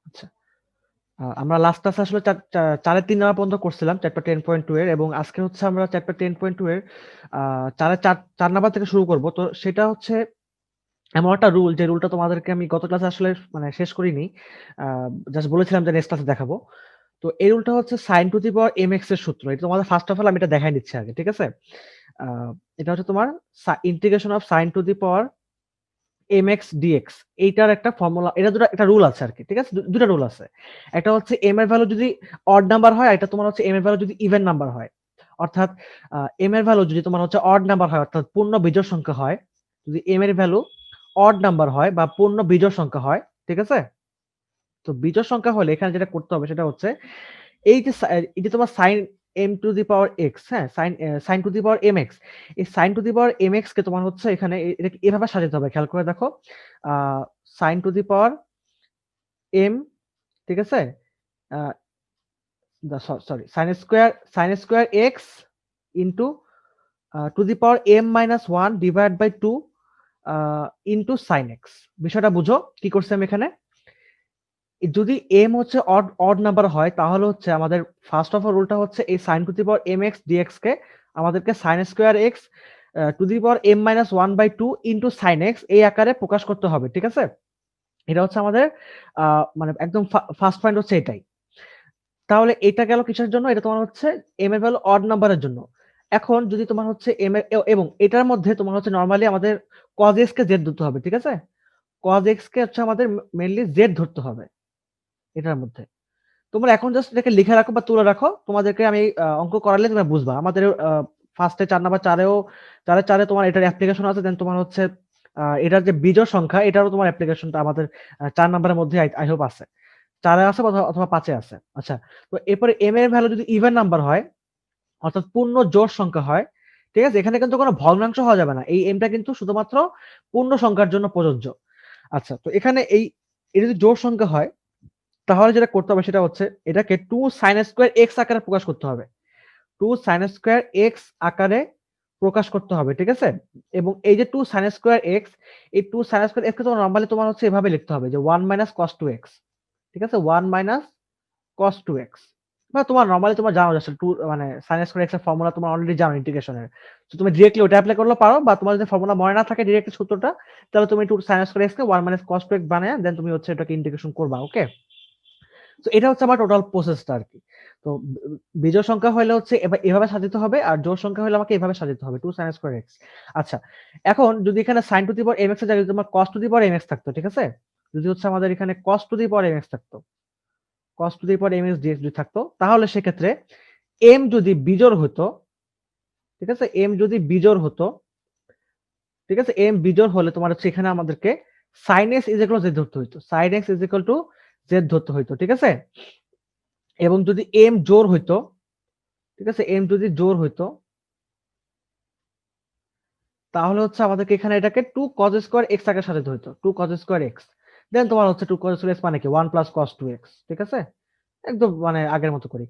আচ্ছা, আমরা লাস্ট ক্লাসে আসলে 4-3 নাম্বার পর্যন্ত করছিলাম চ্যাপ্টার 10.2 এর, এবং আজকে হচ্ছে আমরা চ্যাপ্টার 10.2 এর 4 নাম্বার থেকে শুরু করব। তো সেটা হচ্ছে এমন একটা রুল, যে রুলটা তোমাদেরকে আমি গত ক্লাসে আসলে মানে শেষ করিনি, জাস্ট বলেছিলাম যে নেক্সট ক্লাসে দেখাবো। তো এই রুলটা হচ্ছে sine to the power mx এর সূত্র। এটা তোমাদের ফার্স্ট অফ অল আমি এটা দেখাই দিচ্ছি আগে, ঠিক আছে? এটা হচ্ছে তোমার integration of sign to the power mx dx, এইটার একটা ফর্মুলা, এটা দুটো একটা রুল আছে আরকি, ঠিক আছে? দুটা রুল আছে। একটা হচ্ছে m এর ভ্যালু যদি অড নাম্বার হয়, এটা তোমার হচ্ছে m এর ভ্যালু যদি ইভেন নাম্বার হয়। অর্থাৎ m এর ভ্যালু যদি তোমার হচ্ছে অড নাম্বার হয়, অর্থাৎ পূর্ণ বিজোড় সংখ্যা হয়, যদি m এর ভ্যালু অড নাম্বার হয় বা পূর্ণ বিজোড় সংখ্যা হয়, ঠিক আছে? তো বিজোড় সংখ্যা হলে এখানে যেটা করতে হবে সেটা হচ্ছে এই যে তোমার sin m two the power x, হ্যাঁ? sin to the power mx, এই sin to the power mx কে তোমার হচ্ছে এখানে এটাকে এভাবে সাজাতে হবে। খেয়াল করে দেখো। Uh sin to the power m, ঠিক আছে? Uh sorry, sin square x into to the power m minus 1 divide by 2 uh into sin x। বিষয়টা বুঝো কি করছি আমি এখানে? যদি m হচ্ছে অড নাম্বার হয়, তাহলে হচ্ছে আমাদের ফার্স্ট অফ অল রুলটা হচ্ছে এই sin to the power mx dx কে আমাদেরকে sin square x to the power m minus 1 by 2 into sin x এই আকারে প্রকাশ করতে হবে, ঠিক আছে? এটা হচ্ছে আমাদের মানে একদম ফার্স্ট পয়েন্ট হচ্ছে এটাই। তাহলে এটা গেল কিসের জন্য? এটা তোমার হচ্ছে m এর ভ্যালু অড নাম্বারের জন্য। এখন যদি তোমার হচ্ছে m এর এবং এটার মধ্যে তোমার হচ্ছে নরমালি আমাদের cos x কে z ধরতে হবে, ঠিক আছে? cos x কে হচ্ছে আমাদের মেইনলি z ধরতে হবে এটার মধ্যে। তোমরা এখন জাস্ট এটাকে লিখে রাখো বা তুলে রাখো। তোমাদেরকে আমি অঙ্ক করালে তোমরা বুঝবা। আমাদের ফার্স্টে 4 নাম্বার 4 এও 4 এ 4 এ তোমার এটার অ্যাপ্লিকেশন আছে। দেন তোমার হচ্ছে এটার যে বিজোড় সংখ্যা, এটারও তোমার অ্যাপ্লিকেশনটা আমাদের 4 নাম্বারের মধ্যে আই হোপ আছে। 4 এ আছে অথবা 5 এ আছে। আচ্ছা। তো এরপরে m এর ভ্যালু যদি ইভেন নাম্বার হয়, অর্থাৎ পূর্ণ জোড় সংখ্যা হয়, ঠিক আছে? এখানে কিন্তু কোনো ভগ্নাংশ হওয়া যাবে না। এই m টা কিন্তু শুধুমাত্র পূর্ণ সংখ্যার জন্য প্রযোজ্য। আচ্ছা, তো এখানে এটা যদি জোড় সংখ্যা হয়, তাহলে যেটা করতে হবে সেটা হচ্ছে এটাকে 2 sin স্কয়ার x আকারে প্রকাশ করতে হবে। 2 sin স্কয়ার x আকারে প্রকাশ করতে হবে, ঠিক আছে? এবং এই যে 2 sin স্কয়ার x, এই 2 sin স্কয়ার x কে তোমার নরমালি তোমার হচ্ছে এভাবে লিখতে হবে যে 1 মাইনাস cos 2x, ঠিক আছে? 1 মাইনাস cos 2x, বা তোমার নরমালি তোমার জানো যে আসলে 2 মানে sin স্কয়ার x এর ফর্মুলা তোমার অলরেডি জানো ইন্টিগ্রেশনের। তো তুমি ডিরেক্টলি ওটা এপ্লাই করলেও পারো, বা তোমার যদি ফর্মুলা মনে না থাকে ডিরেক্টলি সূত্রটা, তাহলে তুমি 2 sin স্কয়ার x কে 1 মাইনাস cos 2x বানায়া দেন তুমি হচ্ছে এটাকে ইন্টিগ্রেশন করবা, ওকে? তো এটা হচ্ছে আমার টোটাল প্রসেসটা আরকি। তো বিজোড় সংখ্যা হইলে হচ্ছে এভাবে সাজাতে হবে, আর জোড় সংখ্যা হলে আমাকে এভাবে সাজাতে হবে 2 sin স্কয়ার x। আচ্ছা, এখন যদি এখানে sin to the power mx এর জায়গায় যদি তোমার cos to the power mx থাকতো, ঠিক আছে? যদি হচ্ছে আমাদের এখানে cos to the power mx থাকতো, cos to the power mx dx যদি থাকতো, তাহলে সেক্ষেত্রে m যদি বিজোড় হতো, ঠিক আছে? m যদি বিজোড় হতো, ঠিক আছে? m বিজোড় হলে তোমার হচ্ছে এখানে আমাদেরকে sin x z ধরতে হইতো। sin x z ধরতে হইতো, ঠিক আছে? এবং যদি m জোড় হইতো, ঠিক আছে? m যদি জোড় হইতো, তাহলে হচ্ছে আমাদেরকে এখানে এটাকে 2 cos স্কয়ার x আকারে সাজাতে হইতো। 2 cos স্কয়ার x। দেন তোমার হচ্ছে 2 cos স্কয়ার x মানে কি? 1 প্লাস cos 2x, ঠিক আছে? একদম মানে আগের মতো করি।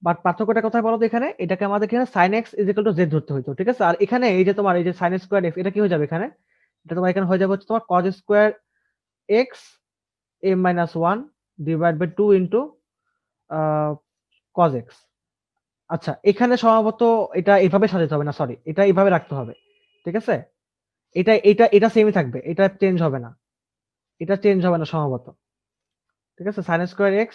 বাট পার্থক্যটা কোথায় বলো তো এখানে? এটাকে আমাদের এখানে sin x z ধরতে হইতো, ঠিক আছে? আর এখানে এই যে তোমার এই যে sin স্কয়ার x, এটা কি হয়ে যাবে এখানে? এটা তোমার এখানে হয়ে যাবে হচ্ছে তোমার cos square x m minus 1 divide by 2 into uh cos x। আচ্ছা, এখানে সম্ভবত এটা এভাবে সাজাতে হবে না, সরি। এটা এভাবে রাখতে হবে। ঠিক আছে? এটা সেমই থাকবে। এটা চেঞ্জ হবে না। এটা চেঞ্জ হবে না সম্ভবত। ঠিক আছে? sin square x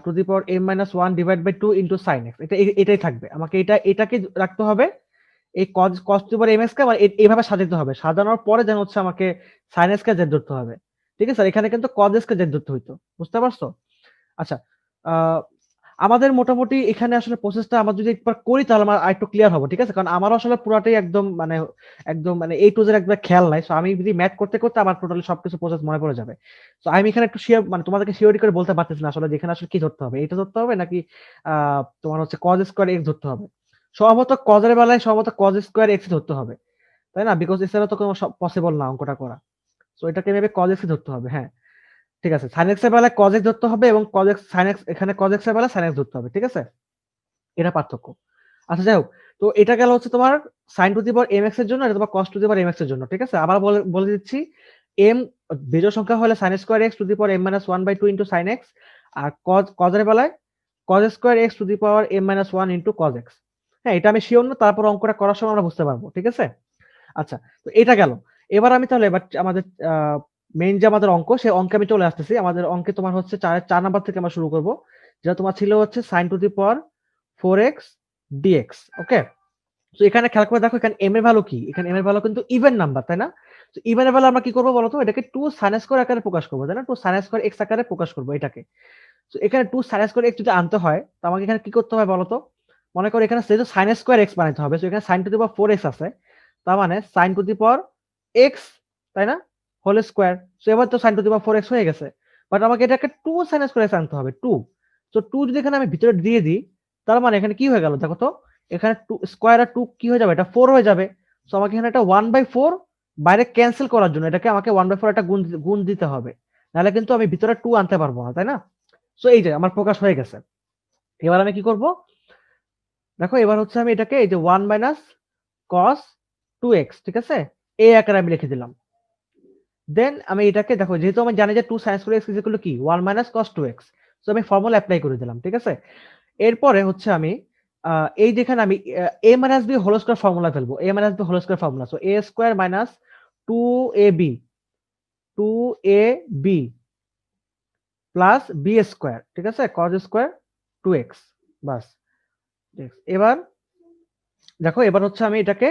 to the power m minus 1 divide by 2 into sin x। এটাই থাকবে। আমাকে এটাকে রাখতে হবে। এই cos to the power mx কে আমার এভাবে সাজাতে হবে। সাজানোর পরে দেন হচ্ছে আমাকে sin x কে z ধরতে হবে। ঠিক আছে? আর এখানে কিন্তু cos x কে z ধরতে হইতো। বুঝতে পারছো? আচ্ছা, আ আমাদের মোটামুটি এখানে আসলে প্রসেসটা আমরা যদি একবার করি তাহলে আমরা আরেকটু ক্লিয়ার হবো। ঠিক আছে? কারণ আমারও আসলে পুরাটাই একদম A to Z একবার খেয়াল নাই। সো আমি যদি ম্যাথ করতে আমার টোটালি সবকিছু প্রসেস মনে পড়ে যাবে। সো আমি এখানে একটু তোমাদেরকে সিওরিটি করে বলতে পারতেছি না আসলে যে এখানে আসলে কি ধরতে হবে। এটা ধরতে হবে নাকি আ তোমার হচ্ছে cos স্কয়ার x ধরতে হবে। সম্ভবত cos এর বেলায় সম্ভবত cos স্কয়ার x ধরতে হবে। তাই না? বিকজ এছাড়া তো কোনো পসিবল না অঙ্কটা করা। সো এটাকে মেবি cos x ধরতে হবে। হ্যাঁ। ঠিক আছে। sin x এর বেলায় cos x ধরতে হবে এবং sin x এখানে cos x এর বেলায় sin x ধরতে হবে। ঠিক আছে? এটা পার্থক্য। আচ্ছা, যাই হোক। তো এটা গেল হচ্ছে তোমার sin to the power mx এর জন্য, এটা তোমার cos to the power mx এর জন্য। ঠিক আছে? আবার বলে বলে দিচ্ছি। এম বিজোড় সংখ্যা হলে sin square x to the power m minus 1/2 into sin x, আর cos এর বেলায় cos square x to the power m minus 1 into cos x। হ্যাঁ, এটা আমি শিওর না, তারপর অঙ্কটা করার সময় আমরা বুঝতে পারবো। ঠিক আছে? আচ্ছা, তো এটা গেল। এবার আমি তাহলে আমাদের মেইন যে আমাদের অঙ্ক, সেই অঙ্কে আমি চলে আসতেছি। আমাদের অঙ্কে তোমার হচ্ছে 4 নাম্বার থেকে আমরা শুরু করব। যেটা তোমার ছিল হচ্ছে sin to the power 4x dx। ওকে? তো এখানে খেয়াল করে দেখো, এখানে m এর ভ্যালু কি? এখানে m এর ভ্যালু কিন্তু ইভেন নাম্বার, তাই না? তো ইভেন এর ভ্যালু আমরা কি করব বলতো? এটাকে 2 sin স্কয়ার আকারে প্রকাশ করব, তাই না? 2 sin স্কয়ার x আকারে প্রকাশ করব এটাকে। তো এখানে 2 sin স্কয়ার x যদি আনতে হয়, তো আমাকে এখানে কি করতে হবে বলতো? মনে করো এখানে যেহেতু sin স্কয়ার x বানাইতে হবে, তো এখানে sin to the power 4x আছে। তার মানে sin to the power x, তাই না? Whole square. সো এবার তো sin to the power 4x হয়ে গেছে। বাট আমাকে এটাকে 2 sin স্কয়ার x আনতে হবে, 2। সো 2 যদি এখানে আমি ভিতরে দিয়ে দিই, তার মানে এখানে কি হয়ে গেল দেখো তো? এখানে 2 স্কয়ার আর 2 কি হয়ে যাবে? এটা 4 হয়ে যাবে। সো আমাকে এখানে একটা 1/4 বাইরে ক্যানসেল করার জন্য এটাকে আমাকে 1/4 একটা গুণ দিতে হবে। নাহলে কিন্তু আমি ভিতরে 2 আনতে পারবো না, তাই না? সো এই যে আমার প্রকাশ হয়ে গেছে। এবার আমি কি করব? দেখো, এবার হচ্ছে আমি এটাকে এই যে 1 মাইনাস cos 2x, ঠিক আছে? এই আকারে আমি লিখে দিলাম। দেন আমি এটাকে দেখো, যেহেতু আমি জানি যে 2 sin square x is equal to কি 1 minus cos 2x, সো আমি ফর্মুলা অ্যাপ্লাই করে দিলাম। ঠিক আছে? এরপরে হচ্ছে আমি এই যেখানে আমি a minus b whole square formula ফেলবো, a minus b whole square formula. So a square minus 2ab 2ab plus b square, ঠিক আছে? cos স্কয়ার 2x, বাস। এবার দেখো, এবার হচ্ছে আমি এটাকে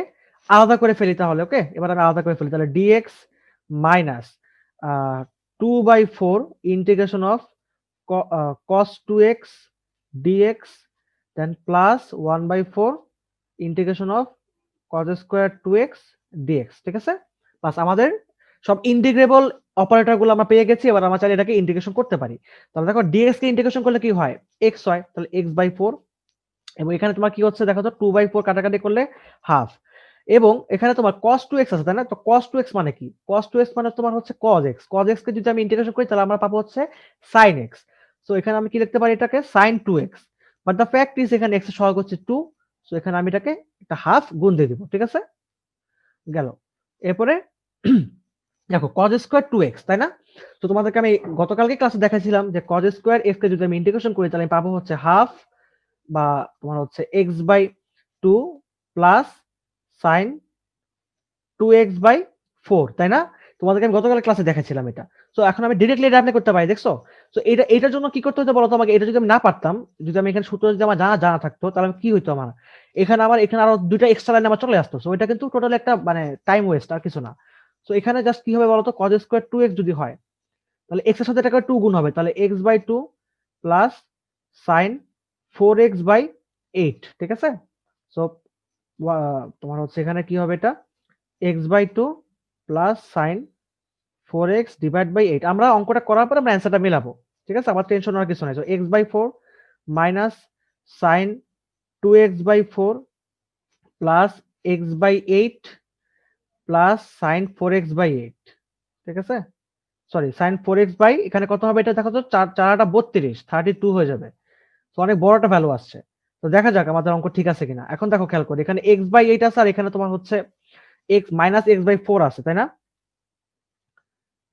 আলাদা করে ফেলি তাহলে। ওকে, এবার আমি আলাদা করে ফেলি তাহলে dx minus 2/4 integration of cos 2x dx, then plus 1/4 integration of cos square 2x dx। ঠিক আছে? প্লাস আমাদের সব ইন্টিগ্রেবল অপারেটর গুলো আমরা পেয়ে গেছি। এবার আমরা চাইলে এটাকে ইন্টিগ্রেশন করতে পারি। তাহলে দেখো, dx কে ইন্টিগ্রেশন করলে কি হয়? x হয়, তাহলে x/4। এবং এখানে তোমার কি হচ্ছে দেখো তো, 2/4 কাটাকাটি করলে হাফ। এবং এখানে তোমার cos 2x আছে, তাই না? তো cos 2x মানে কি? cos 2x মানে তোমার হচ্ছে cos x। cos x কে যদি আমি ইন্টিগ্রেশন করি, তাহলে আমরা পাবো হচ্ছে sin x। সো এখানে আমি কি লিখতে পারি? এটাকে sin 2x। But the fact is এখানে x এর সহগ হচ্ছে 2। সো এখানে আমি এটাকে একটা হাফ গুণ দিয়ে দিব। ঠিক আছে? গেল। এরপরে দেখো, cos স্কয়ার 2x, তাই না? তো তোমাদেরকে আমি গতকালকে ক্লাসে দেখাইছিলাম যে cos স্কয়ার x কে যদি আমি ইন্টিগ্রেশন করি, তাহলে আমি পাবো হচ্ছে হাফ বা তোমার হচ্ছে x/2 প্লাস sin 2x/4, তাই না? তোমাদেরকে আমি গতকাল ক্লাসে দেখাচ্ছিলাম এটা। সো এখন আমি ডিরেক্টলি এটা অ্যাপ্লাই করতে পারি, দেখছো? সো এটার জন্য কি করতে হতো বলো তো আমাকে? এটা যদি আমি না পারতাম, যদি আমি এখানে সূত্র যদি আমার জানা থাকতো, তাহলে কি হইতো আমার? এখানে আরো দুইটা এক্সট্রা লাইন আমার চলে আসতো। সো এটা কিন্তু টোটালি একটা মানে টাইম ওয়েস্ট, আর কিছু না। সো এখানে জাস্ট কি হবে বলতো? cos স্কয়ার 2x যদি হয়, তাহলে x এর সাথে এটা করে 2 গুণ হবে, তাহলে x/2 প্লাস sin 4x/8। ঠিক আছে? সো তোমার হচ্ছে এখানে কি হবে? এটা x/2 plus sin 4x divide by 8। আমরা অঙ্কটা করার পরে আমরা অ্যান্সারটা মেলাবো। ঠিক আছে? আমার টেনশন হওয়ার কিছু নাই। So x/4 minus sin 2x/4 plus x/8 plus sin 4x/8। ঠিক আছে? সরি, sin 4x বাই এখানে কত হবে? এটা দেখো তো, 4 4 32, 32 হয়ে যাবে। তো অনেক বড় একটা ভ্যালু আসছে। তো দেখা যাক আমাদের অঙ্ক ঠিক আছে কিনা। এখন দেখো, খেয়াল করি, এখানে x/8 আছে, আর এখানে তোমার হচ্ছে x মাইনাস x/4 আছে, তাই না?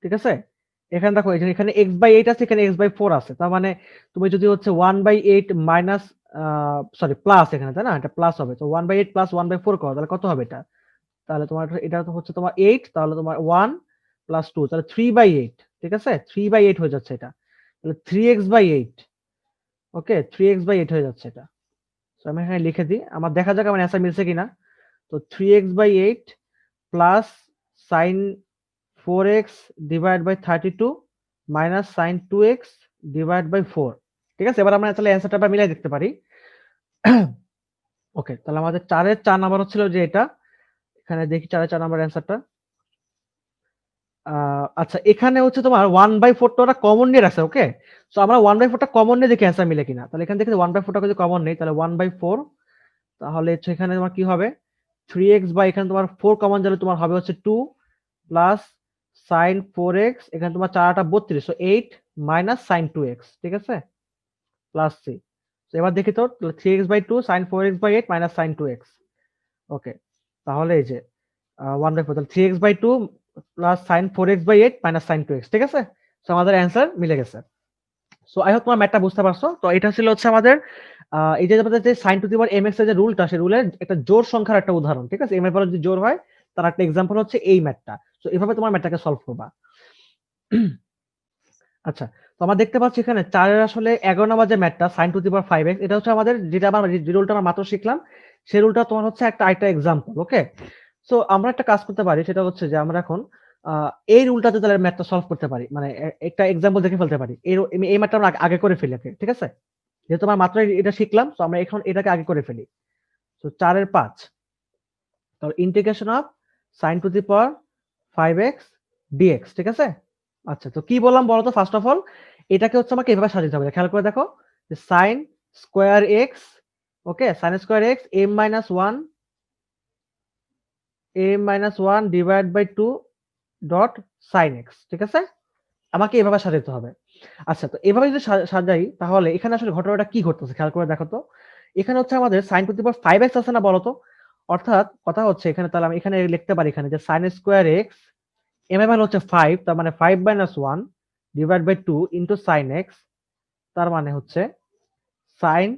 ঠিক আছে? এখানে দেখো, এখানে x/8 আছে, এখানে x/4 আছে। তার মানে তুমি যদি হচ্ছে 1/8 মাইনাস সরি প্লাস, এখানে তাই না? এটা প্লাস হবে। তো 1/8 প্লাস 1/4 করো, তাহলে কত হবে এটা? তাহলে তোমার এটা তো হচ্ছে তোমার 8, তাহলে তোমার 1 প্লাস 2, তাহলে 3/8। ঠিক আছে? 3/8 হয়ে যাচ্ছে এটা। তাহলে 3x/8। ওকে, 3x/8 হয়ে যাচ্ছে এটা। সো আমি এখানে লিখে দিই, আমার দেখা যাক আমার অ্যান্সার মিলছে কিনা। তো 3x/8 plus sin 4x divide by 32 minus sin 2x divide by 4। ঠিক আছে? এবার আমরা তাহলে অ্যান্সারটা আবার মিলাই দেখতে পারি। ওকে, তাহলে আমাদের 4 এর 4 নাম্বার হচ্ছিল যে এটা। এখানে দেখি 4 এর 4 নাম্বার অ্যান্সারটা। আচ্ছা, এখানে হচ্ছে তোমার 1/4 টা ওরা কমন নিয়ে রাখছে। ওকে, সো আমরা 1/4 টা কমন নিয়ে দেখি অ্যান্সার মিলে কিনা। তাহলে এখানে দেখি 1/4 টা যদি কমন নেই, তাহলে 1/4, তাহলে হচ্ছে এখানে তোমার কি হবে? 3x বাই এখানে তোমার 4 কমন গেলে তোমার হবে হচ্ছে 2 প্লাস sin 4x, এখানে তোমার 4 8 32, সো 8 মাইনাস sin 2x। ঠিক আছে? প্লাস 3। তো এবার দেখি তো, 3x/2 sin 4x/8 minus sin 2x। ওকে, তাহলে এই যে 1/4, তাহলে 3x/2 plus sign 4x/8 minus sine 2x, ঠিক আছে? সো আমাদের অ্যান্সার মিলে গেছে। সো আই হোপ তোমার ম্যাথটা বুঝতে পারছো। তো এটা ছিল হচ্ছে আমাদের এই যে আমাদের যে sin to the power mx এর যে রুলটা, সেই রুলের একটা জোড় সংখ্যার একটা উদাহরণ, ঠিক আছে? m এর পরে যদি জোড় হয় তার একটা এক্সাম্পল হচ্ছে এই ম্যাথটা। সো এভাবে তোমার ম্যাথটাকে সলভ করবা। আচ্ছা, তো আমরা দেখতে পাচ্ছি এখানে 4 এর আসলে 11 নাম্বার যে ম্যাথটা sin to the power 5x, এটা হচ্ছে আমাদের যেটা আমরা যে রুলটা আমরা মাত্র শিখলাম, সেই রুলটা তোমার হচ্ছে একটা আরেকটা এক্সাম্পল, ওকে? সো আমরা একটা কাজ করতে পারি, সেটা হচ্ছে যে আমরা এখন এই রুলটাতে তাহলে ম্যাথটা সলভ করতে পারি। মানে একটা এক্সাম্পল দেখে ফেলতে পারি। এই ম্যাথটা আমরা আগে করে ফেলি, ওকে? ঠিক আছে? যেহেতু আমরা মাত্র এটা শিখলাম, সো আমরা এখন এটাকে আগে করে ফেলি। সো 4 এর 5, তাহলে integration of sin to the power 5x dx, ঠিক আছে? আচ্ছা, তো কি বললাম বলো তো? ফার্স্ট অফ অল এটাকে হচ্ছে আমাকে এভাবে সাজাতে হবে। খেয়াল করে দেখো যে sin square x, okay? sin square x m-1 divide by 2 dot sin x, ঠিক আছে? আমাকে এভাবে সাজাতে হবে। আচ্ছা, তো এভাবে যদি সাজাই তাহলে এখানে আসলে ঘটনাটা কি ঘটতেছে খেয়াল করে দেখো তো। এখানে হচ্ছে আমাদের sin to the power 5x আছে না বলো তো? অর্থাৎ কথা হচ্ছে এখানে, তাহলে আমি এখানে লিখতে পারি এখানে যে sin স্কয়ার x, m এর মান হচ্ছে 5, তার মানে 5 - 1 divide by 2 into sin x, তার মানে হচ্ছে sin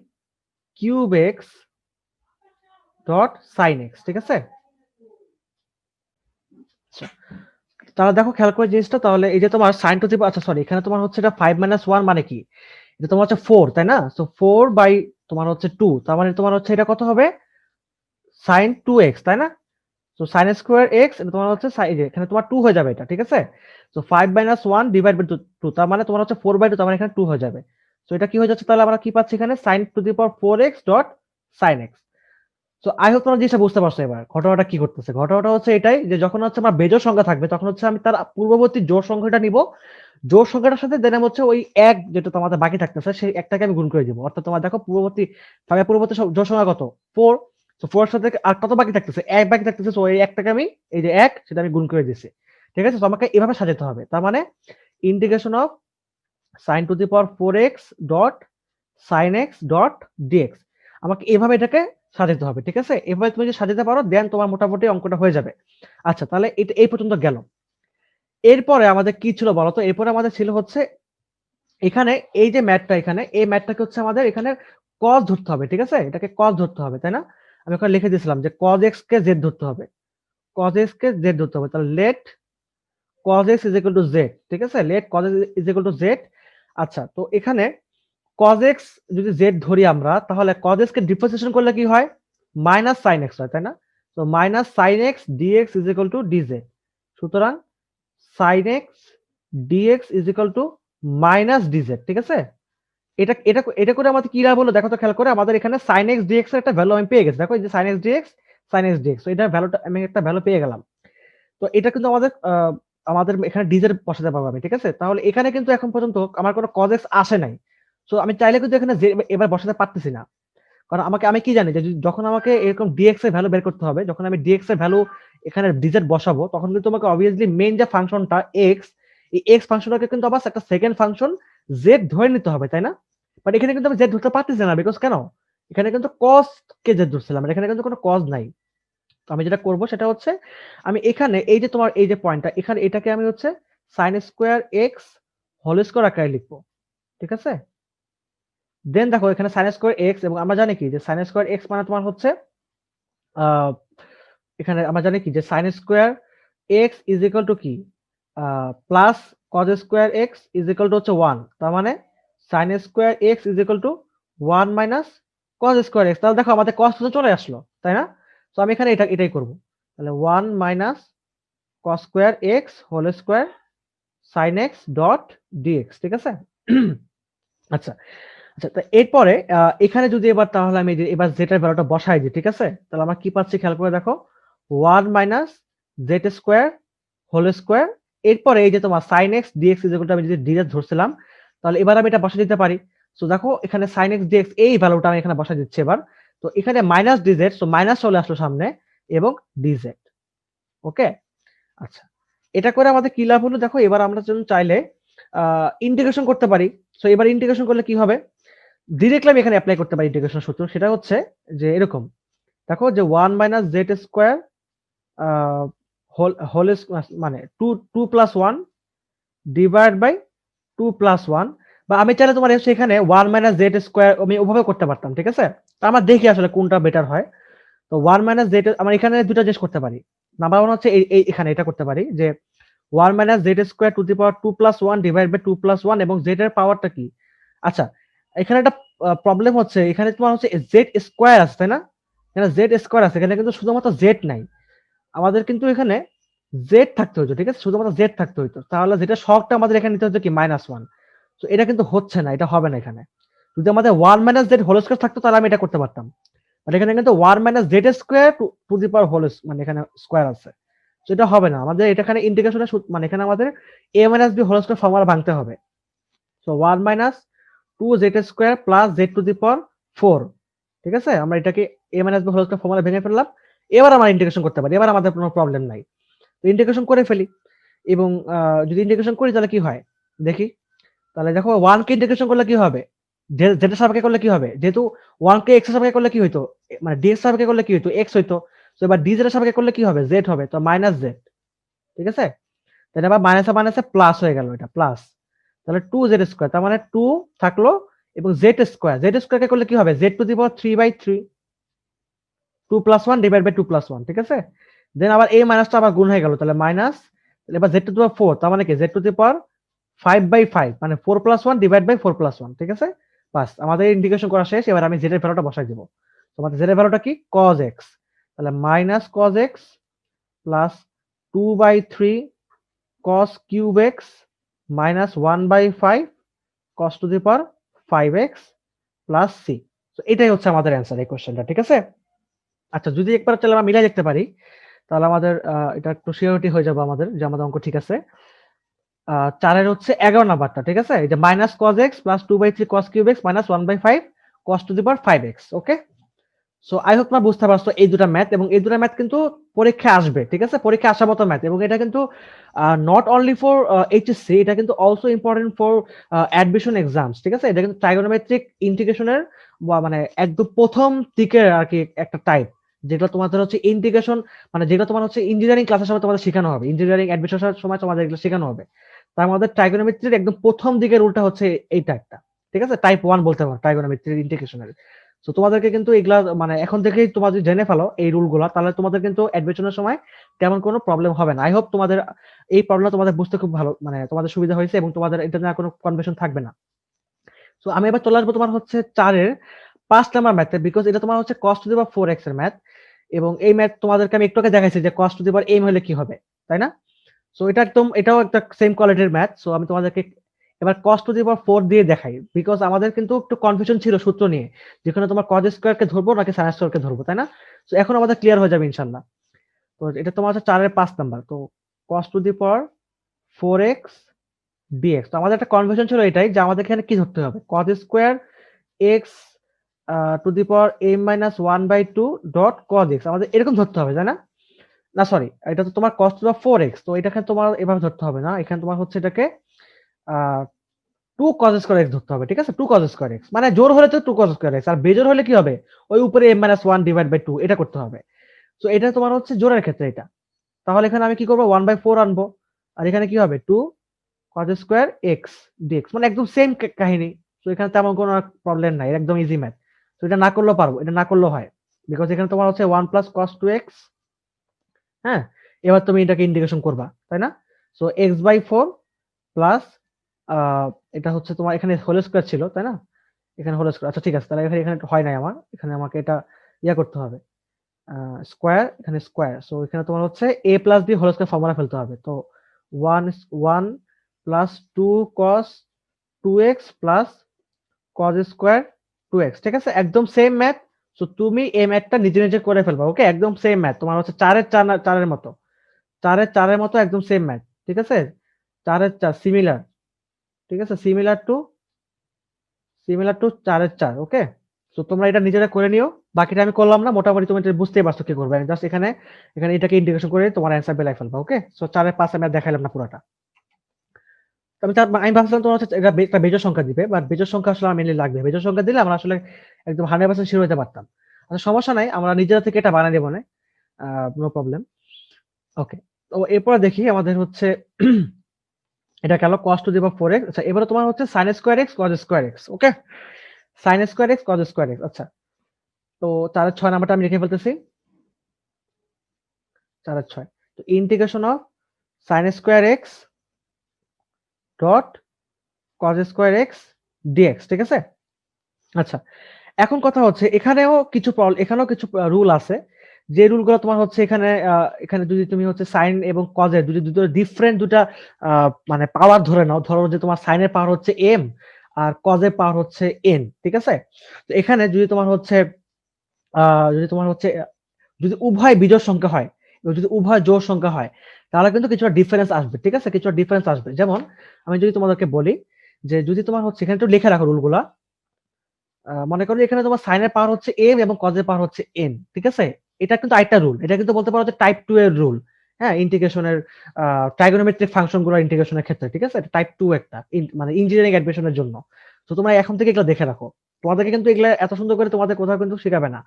cube x dot sin x, ঠিক আছে? আচ্ছা, তাহলে দেখো খেয়াল করে জিনিসটা, তাহলে এই যে তোমার sin টু দি পাওয়ার, আচ্ছা সরি, এখানে তোমার হচ্ছে এটা 5 - 1 মানে কি? এটা তোমার হচ্ছে 4, তাই না? সো 4 বাই তোমার হচ্ছে 2, তার মানে তোমার হচ্ছে এটা কত হবে? sin 2x, তাই না? সো sin স্কয়ার x, এটা তোমার হচ্ছে এই যে এখানে তোমার 2 হয়ে যাবে এটা, ঠিক আছে? সো 5 - 1 ডিভাইড বাই 2, তার মানে তোমার হচ্ছে 4/2, তার মানে এখানে 2 হয়ে যাবে। সো এটা কি হয়ে যাচ্ছে, তাহলে আমরা কি পাচ্ছি এখানে? sin to the power 4x dot sin x। So I hope তোমরা জিনিসটা বুঝতে পারছো এবার ঘটনাটা কি ঘটতেছে। ঘটনাটা হচ্ছে এটাই যে যখন হচ্ছে আমার বেজোড় সংখ্যা থাকবে, তখন হচ্ছে আমি তার পূর্ববর্তী জোড় সংখ্যাটা নিব। জোড় সংখ্যাটার সাথে দেন হচ্ছে ওই এক যেটা তোমাদের বাকি থাকতেছে, সেই একটাকে আমি গুণ করে দিব। অর্থাৎ তোমার দেখো পূর্ববর্তী পূর্ববর্তী জোড় সংখ্যা কত? 4। তো 4 এর সাথে আর কত বাকি থাকতেছে? 1 বাকি থাকতেছে। সো এই একটাকে আমি, এই যে 1, সেটা আমি গুণ করে দিছি। ঠিক আছে? তো আমাকে এভাবে সাজাতে হবে। তার মানে integration of sin to the power 4x dot sin x dot dx, আমাকে এভাবে এটাকে সাজাতে হবে, ঠিক আছে? এভাবে তুমি যদি সাজাতে পারো দেন তোমার মোটামুটি অঙ্কটা হয়ে যাবে। আচ্ছা, তাহলে এটা এই পর্যন্ত গেল। এরপরে আমাদের কি ছিল বলতো? এরপরে আমাদের ছিল হচ্ছে এখানে এই যে ম্যাথটা, এখানে এই ম্যাথটাকে হচ্ছে আমাদের এখানে cos ধরতে হবে, ঠিক আছে? এটাকে cos ধরতে হবে, তাই না? আমি ওখানে লিখে দিয়েছিলাম যে cos x কে z ধরতে হবে। cos x কে z ধরতে হবে। তাহলে let cos x is equal to z, ঠিক আছে? let cos x is equal to z। আচ্ছা, তো এখানে cos x যদি z ধরি আমরা, তাহলে cos x কে ডিফারেন্সিয়েশন করলে কি হয়? মাইনাস sin x হয়, তাই না? তো minus sin x dx is equal to dz। সুতরাং sin x dx is equal to minus dz, ঠিক আছে? এটা এটা এটা করে আমাদের কি লাভ হলো দেখো তো, খেয়াল করে আমাদের এখানে sin x dx এর একটা ভ্যালু আমি পেয়ে গেছি। দেখো এই যে sin x dx, sin x dx, তো এটার ভ্যালুটা আমি একটা ভ্যালু পেয়ে গেলাম। তো এটা কিন্তু আমাদের এখানে dz বসাতে পারবো আমি, ঠিক আছে? তাহলে এখানে কিন্তু এখন পর্যন্ত আমার কোনো cos x আসে নাই। সো আমি চাইলে কিন্তু এখানে এবার বসাতে পারতেছি না। কারণ আমি কি জানি যে যখন আমাকে এরকম dx এর ভ্যালু বের করতে হবে, যখন আমি dx এর ভ্যালু এখানে dz বসাবো, তখন কিন্তু আমাকে অবভিয়াসলি মেইন যে ফাংশনটা x, এই x ফাংশনটাকে কিন্তু আবার একটা সেকেন্ড ফাংশন z ধরে নিতে হবে, তাই না? বাট এখানে কিন্তু আমি z ধরতে পারতেছি না, বিকজ কেন? এখানে কিন্তু cos কে z ধরছিলাম, আর এখানে কিন্তু কোনো cos নাই। তো আমি যেটা করব সেটা হচ্ছে আমি এখানে এই যে তোমার এই যে পয়েন্টটা, এখানে এটাকে আমি হচ্ছে sin square x whole square আকারে লিখবো, ঠিক আছে? দেন দেখো এখানে sin স্কয়ার x, এবং আমরা জানি কি যে sin স্কয়ার x মানে তোমার হচ্ছে আহ এখানে আমরা জানি কি যে sin square x is equal to কি plus cos square x is equal to হচ্ছে 1। তার মানে sin square x is equal to 1 minus cos square x। তাহলে দেখো আমাদের cos তো চলে আসলো, তাই না? তো আমি এখানে এটাই করব। তাহলে 1 minus cos square x whole square sin x dot dx, ঠিক আছে? আচ্ছা, আচ্ছা, তো এরপরে এখানে যদি এবার তাহলে আমি এবার z এর ভ্যালুটা বসাই দিই, ঠিক আছে? তাহলে আমরা কি পাচ্ছি খেয়াল করে দেখো, 1 minus z square whole square, এরপরে এই যে তোমার sin x dx is equal to, আমি যদি dz ধরছিলাম, তাহলে এবার আমি এটা বসাই দিতে পারি। সো দেখো এখানে sin x dx এই ভ্যালুটা আমি এখানে বসাই দিচ্ছি এবার। তো এখানে মাইনাস dz, সো মাইনাস চলে আসলো সামনে, এবং dz, ওকে? আচ্ছা, এটা করে আমাদের কি লাভ হলো দেখো, এবার আমরা যদি চাইলে ইন্টিগ্রেশন করতে পারি। সো এবার ইন্টিগ্রেশন করলে কি হবে? ডিরেক্টলি আমি এখানে এপ্লাই করতে পারি ইন্টিগ্রেশন সূত্র। সেটা হচ্ছে যে এরকম, দেখো যে 1 মাইনাস জেড স্কোয়ার হোল মানে 2 + 1 ডিভাইড বাই 2 + 1, বা আমি চাইলে তোমার হচ্ছে এখানে 1 - z² আমি ওভাবে করতে পারতাম, ঠিক আছে? তো আমরা দেখি আসলে কোনটা বেটার হয়। তো 1 - z আমার এখানে দুটো জিনিস করতে পারি। নাম্বার 1 হচ্ছে এখানে এটা করতে পারি যে 1 - z² to the power 2 + 1 divide by 2 + 1, এবং z এর পাওয়ারটা কি? আচ্ছা, এখানে একটা প্রবলেম হচ্ছে, এখানে তোমার হচ্ছে z² আছে, তাই না? এখানে z² আছে, এখানে কিন্তু শুধুমাত্র z নাই। আমাদের কিন্তু এখানে z থাকতে হইতো, ঠিক আছে? শুধুমাত্র z থাকতে হইতো। তাহলে যেটা শখটা আমাদের এখানে নিতে হচ্ছে কি -1। তো এটা কিন্তু হচ্ছে না, এটা হবে না এখানে। যদি আমাদের 1 - z হোল স্কয়ার থাকতো তাহলে আমি এটা করতে পারতাম। বাট এখানে কিন্তু 1 - z² to the power whole মানে এখানে স্কয়ার আছে। তো এটা হবে না। আমাদের এটা এখানে ইন্টিগ্রেশনের মানে এখানে আমাদের a - b whole square formula ভাঙতে হবে। So 1 - 2z² plus z to the power 4, ঠিক আছে? আমরা এটাকে a - b whole square formula ভেঙে ফেললাম। এবার আমরা ইন্টিগ্রেশন করতে পারি। এবার আমাদের কোনো প্রবলেম নাই। তো ইন্টিগ্রেশন করে ফেলি, এবং যদি ইন্টিগ্রেশন করি তাহলে কি হয় দেখি। তাহলে দেখো 1 কে ইন্টিগ্রেশন করলে কি হবে, z এর সাপেক্ষে করলে কি হবে, যেহেতু 1 কে x এর সাপেক্ষে করলে কি হইতো, মানে d এর সাপেক্ষে করলে কি হইতো, x হইতো। তো এবার dz এর সাপেক্ষে করলে কি হবে, z হবে, তো -z, ঠিক আছে? তাহলে আবার মাইনাসে মাইনাসে প্লাস হয়ে গেল, এটা প্লাস। তাহলে 2z², তার মানে 2 থাকলো, এবং z² কে করলে কি হবে, z to the power 3/3, 2 + 1 divide by 2 + 1, ঠিক আছে? দেন আবার এই মাইনাসটা আবার গুণ হয়ে গেল, তাহলে মাইনাস, এবার z টু দি পাওয়ার 4, তার মানে কি z টু দি পাওয়ার 5/5, মানে 4 + 1 ডিভাইড বাই 4 + 1, ঠিক আছে? বাস, আমাদের ইন্টিগ্রেশন করা শেষ। এবার আমি z এর ভ্যালুটা বসাই দিব। তোমাদের z এর ভ্যালুটা কি, cos x, তাহলে minus cos x plus 2/3 cos cube x minus 1/5 cos to the power 5x plus c। তো এটাই হচ্ছে আমাদের অ্যান্সার এই কোশ্চেনটা, ঠিক আছে? আচ্ছা, যদি একবার তাহলে আমরা মিলাই দেখতে পারি, তাহলে আমাদের এটা একটু সিওরিটি হয়ে যাবে আমাদের যে আমাদের অঙ্ক ঠিক আছে। 4 এর হচ্ছে 11 নাম্বারটা, ঠিক আছে? এই যে minus cos x plus 2/3 cos cube x minus 1/5 cos to the power 5x, okay? So I hope তোমরা বুঝতে পারছো এই দুটা ম্যাথ, এবং এই দুটা ম্যাথ কিন্তু পরীক্ষায় আসবে, ঠিক আছে? পরীক্ষায় আসার মতো ম্যাথ, এবং এটা কিন্তু নট অনলি ফর এইচএসসি, এটা কিন্তু also important for admission exams, ঠিক আছে? এটা কিন্তু ট্রাইগোনোমেট্রিক ইন্টিগ্রেশনের মানে একদম প্রথম দিকের আর কি একটা টাইপ, যেটা তোমাদের হচ্ছে ইন্টিগ্রেশন, মানে যেটা তোমার হচ্ছে ইঞ্জিনিয়ারিং ক্লাসের সময় তোমাদের শেখানো হবে, ইঞ্জিনিয়ারিং অ্যাডমিশনের সময় তোমাদের এগুলো শেখানো হবে। তার মধ্যে ট্রাইগোনোমেট্রির একদম প্রথম দিকের রুলটা হচ্ছে এইটা একটা, ঠিক আছে? টাইপ 1 বলতে পারো ট্রাইগোনোমেট্রির ইন্টিগ্রেশনের। তো তোমাদেরকে কিন্তু এগুলা মানে এখন থেকেই তোমরা যদি জেনে ফেলো এই রুলগুলা, তাহলে তোমাদের কিন্তু অ্যাডমিশনের সময় তেমন কোনো প্রবলেম হবে না। আই হোপ তোমাদের এই প্রবলেম তোমাদের বুঝতে খুব ভালো, মানে তোমাদের সুবিধা হয়েছে, এবং তোমাদের এটা নিয়ে কোনো কনফিউশন থাকবে না। সো আমি এবার চলে আসবো তোমার হচ্ছে 4 এর 5 নাম্বার ম্যাথে, বিকজ এটা তোমার হচ্ছে cos to the power 4x এর ম্যাথ, এবং এই ম্যাথ তোমাদেরকে আমি একটু আগে দেখাইছি যে cos to the power m হলে কি হবে, তাই না? সো এটা একদম, এটাও একটা সেম কোয়ালিটির ম্যাথ। সো আমি তোমাদেরকে এবার cos টু দি পাওয়ার 4 দিয়ে দেখাই, বিকজ আমাদের কিন্তু একটু কনফিউশন ছিল সূত্র নিয়ে, যেখানে তোমার cos স্কয়ার কে ধরবো নাকি sin স্কয়ার কে ধরবো, তাই না? সো এখন আমাদের ক্লিয়ার হয়ে যাবে ইনশাআল্লাহ। তো এটা তোমার হচ্ছে 4 এর 5 নাম্বার। তো cos to the power 4x dx, তো আমাদের একটা কনফিউশন ছিল এটাই যে আমাদের এখানে কি ধরতে হবে, cos square x to the power m-1/2 dot cos x, আমাদের এরকম ধরতে হবে, তাই না? না সরি, এটা তো তোমার cos to the power 4x, তো এটাকে তোমার এভাবে ধরতে হবে না, এখানে তোমার হচ্ছে এটাকে আহ 2 cos স্কয়ার x ধরতে হবে, ঠিক আছে? 2 cos স্কয়ার x, মানে জোর হলে তো 2 cos স্কয়ার x, আর বেজোর হলে কি হবে, ওই উপরে m-1 ডিভাইড বাই 2 এটা করতে হবে। সো এটা তোমার হচ্ছে জোরের ক্ষেত্রে এটা। তাহলে এখানে আমি কি করব, 1/4 আনবো, আর এখানে কি হবে, 2 cos স্কয়ার x dx, মানে একদম সেম কাহিনী। তো এখানে তেমন কোনো প্রবলেম নাই, একদম ইজি ম্যাথ। তো এটা না করলেও পারবো, এটা না করলেও হয়, বিকজ এখানে তোমার হচ্ছে 1 প্লাস cos 2x, হ্যাঁ? এবার তুমি এটাকে ইন্টিগ্রেশন করবা, তাই না? সো x/4 প্লাস এটা হচ্ছে তোমার এখানে হোল স্কয়ার ছিল, তাই না? এখানে হোল স্কয়ার, আচ্ছা ঠিক আছে, তাহলে এখানে এখানে হয় নাই আমার, এখানে আমাকে এটা ইয়া করতে হবে, স্কয়ার, এখানে স্কয়ার। সো এখানে তোমার হচ্ছে a plus b whole square formula ফেলতে হবে। তো 1 plus 2 cos 2x plus cos square 2x, ঠিক আছে? একদম সেম ম্যাথ। সো তুমি এই ম্যাথটা নিজে নিজে করে ফেলবা, ওকে? একদম সেম ম্যাথ, তোমার হচ্ছে 4 এর 4 এর মতো, 4 এর 4 এর মতো একদম সেম ম্যাথ, ঠিক আছে? 4 এর 4 সিমিলার, ঠিক আছে? সিমিলার টু 4 এর 4, ওকে? সো তোমরা এটা নিজেরা করে নিও। বাকিটা আমি করলাম না, মোটামুটি তুমি এটা বুঝতেই পারছো কি করবে। আমি জাস্ট এখানে এখানে এটাকে ইন্টিগ্রেশন করে তোমার অ্যান্সার বের ফেলবা, ওকে? সো 4 এর 5 আমি আর দেখাইলাম না পুরাটা। তো আমি ভাবছিলাম তোমার হচ্ছে এটা একটা বেজোড় সংখ্যা দিবে, বাট বেজোড় সংখ্যা আসলে আমার মেইনলি লাগবে। বেজোড় সংখ্যা দিলে আমরা আসলে একদম 100% সিওর হতে পারতাম। আচ্ছা সমস্যা নাই, আমরা নিজেরা থেকে এটা বানাই দেব না। No problem. ওকে। তো এরপরে দেখি আমাদের হচ্ছে এটা গেল cos to the power 4x। আচ্ছা, এবারে তোমার হচ্ছে sin square x cos square x। Okay, sin square x cos square x। আচ্ছা, তো 4 এর 6 নাম্বারটা আমি লিখে ফেলতেছি। 4 এর 6, তো integration of sin square x dot cos square x dx। ঠিক আছে? আচ্ছা, এখন কথা হচ্ছে এখানেও কিছু রুল আছে, যে রুলগুলো তোমার হচ্ছে এখানে যদি তুমি হচ্ছে সাইন এবং কজ এর দুটো ডিফারেন্ট দুটা মানে পাওয়ার ধরে নাও, ধরো যে তোমার সাইনের পাওয়ার হচ্ছে এম আর কজের পাওয়ার হচ্ছে এন। ঠিক আছে? তো এখানে যদি তোমার হচ্ছে যদি উভয় বিজোড় সংখ্যা হয় এবং যদি উভয় জোড় সংখ্যা হয়, তাহলে কিন্তু কিছুটা ডিফারেন্স আসবে। ঠিক আছে? কিছুটা ডিফারেন্স আসবে। যেমন আমি যদি তোমাদেরকে বলি যে যদি তোমার হচ্ছে এখানে একটু লিখে রাখো রুলগুলা। মনে করো এখানে তোমার সাইনের পাওয়ার হচ্ছে এম এবং কজের পাওয়ার হচ্ছে এন। ঠিক আছে? এটা কিন্তু আরেকটা রুল। এটা কিন্তু বলতে পারো যে টাইপ 2 এর রুল। হ্যাঁ, ইন্টিগ্রেশনের ট্রাইগোনোমেট্রিক ফাংশন গুলোর ইন্টিগ্রেশনের ক্ষেত্রে। ঠিক আছে? এটা টাইপ 2 একটা মানে ইঞ্জিনিয়ারিং অ্যাডমিশনের জন্য। তো তোমরা এখন থেকে এগুলো দেখে রাখো। তোমাদেরকে কিন্তু এগুলা এত সুন্দর করে তোমাদের কোথাও কিন্তু শেখাবে না।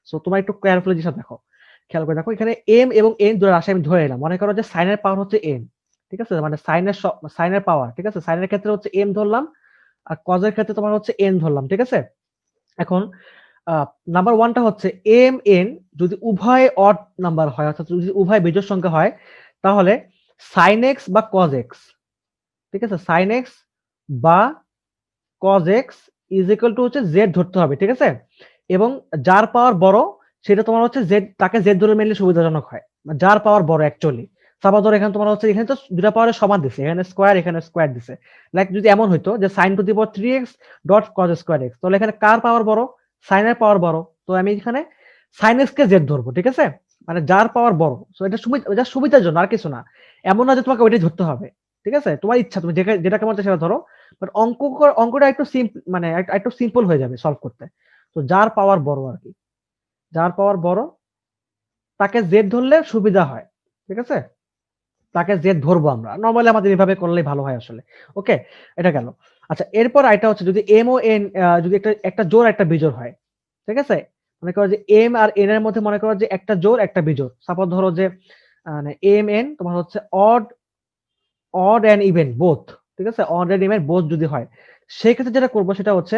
সো তোমরা একটু কেয়ারফুলি জিনিসটা দেখো। খেয়াল করে দেখো, এখানে এম এবং এন দুটো রাশি আমি ধরে নিলাম। মনে করো যে সাইনের পাওয়ার হচ্ছে এন। ঠিক আছে? মানে সাইনের পাওয়ার। ঠিক আছে? সাইনের ক্ষেত্রে হচ্ছে এম ধরলাম আর কজের ক্ষেত্রে তোমার হচ্ছে এন ধরলাম। ঠিক আছে? এখন নাম্বার 1 টা হচ্ছে mn যদি উভয় অড নাম্বার হয়, অর্থাৎ যদি উভয় বিজোড় সংখ্যা হয়, তাহলে sin x বা cos x। ঠিক আছে? sin x বা cos x is equal to হচ্ছে z ধরতে হবে। ঠিক আছে? এবং যার পাওয়ার বড় সেটা তোমার হচ্ছে z, তাকে z ধরে মেনলি সুবিধাজনক হয়। মানে যার পাওয়ার বড় অ্যাকচুয়ালি। সাপোজ ধরো এখানে তোমার হচ্ছে এখানে তো দুটা পাওয়ারের সমান দিছে। এখানে স্কয়ার দিছে। লাইক যদি এমন হইতো যে sin to the power 3x dot cos square x, তাহলে এখানে কার পাওয়ার বড়? sin এর পাওয়ার বড়। তো আমি এখানে sin x কে z ধরবো। ঠিক আছে? মানে যার পাওয়ার বড়। সো এটা সুবিধার জন্য আর কিছু না। এমন না যে তোমাকে ওইটাই ধরতে হবে। ঠিক আছে? তোমার ইচ্ছা, তুমি যেটা কেমন সেটা ধরো। বাট অঙ্কটা একটু মানে একটু সিম্পল হয়ে যাবে সলভ করতে। তো যার পাওয়ার বড় আরকি। যার পাওয়ার বড় তাকে জেড ধরলে সুবিধা হয়। ঠিক আছে? তাকে জেড ধরবো আমরা। নরমালি আমাদের এভাবে করলেই ভালো হয় আসলে। ওকে? এটা গেল। আচ্ছা, এরপর আরেকটা হচ্ছে যদি এম ও এন যদি একটা জোড় একটা বিজোড় হয়। ঠিক আছে? মনে করো যে এম আর এন এর মধ্যে মনে করো যে একটা জোড় একটা বিজোড়। সাপোজ ধরো যে মানে এম এন তোমার হচ্ছে অড অ্যান্ড ইভেন বোথ। ঠিক আছে? অড অ্যান্ড ইভেন বোথ যদি হয়, সেক্ষেত্রে যেটা করব সেটা হচ্ছে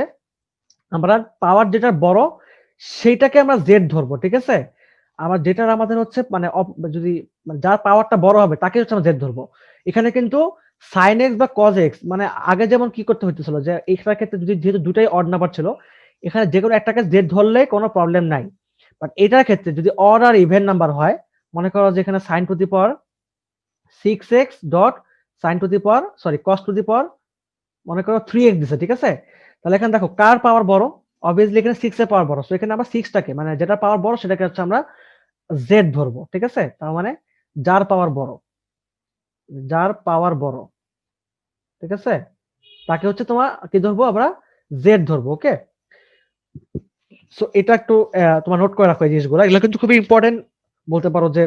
আমরা পাওয়ার যেটা বড় সেইটাকে আমরা জেড ধরবো। ঠিক আছে? আবার যেটার আমাদের হচ্ছে মানে যদি মানে যার পাওয়ারটা বড় হবে তাকে হচ্ছে আমরা জেড ধরবো। এখানে কিন্তু sin x বা cos x মানে আগে যেমন কি করতে হইতেছিল যে এটার ক্ষেত্রে যদি যেহেতু দুটাই অড নাম্বার ছিল, এখানে যেকোনো একটাকে জেড ধরলে কোনো প্রবলেম নাই। বাট এটার ক্ষেত্রে যদি অড আর ইভেন নাম্বার হয়, মনে করো যে এখানে sin to the power 6x dot sin to the power cos to the power মনে করো 3x দিছে। ঠিক আছে? তাহলে এখানে দেখো কার পাওয়ার বড়? অবভিয়াসলি এখানে 6 এর পাওয়ার বড়। সো এখানে আমরা 6 টাকে মানে যেটা পাওয়ার বড় সেটাকে হচ্ছে আমরা z ধরবো। ঠিক আছে? তার মানে যার পাওয়ার বড়, যার পাওয়ার বড়। ঠিক আছে? তাকে হচ্ছে কি ধরবো আমরা? z ধরবো। ওকে? সো এটা একটু তোমার নোট করে রাখো এই জিনিসগুলো। এগুলো কিন্তু খুবই ইম্পোর্টেন্ট বলতে পারো যে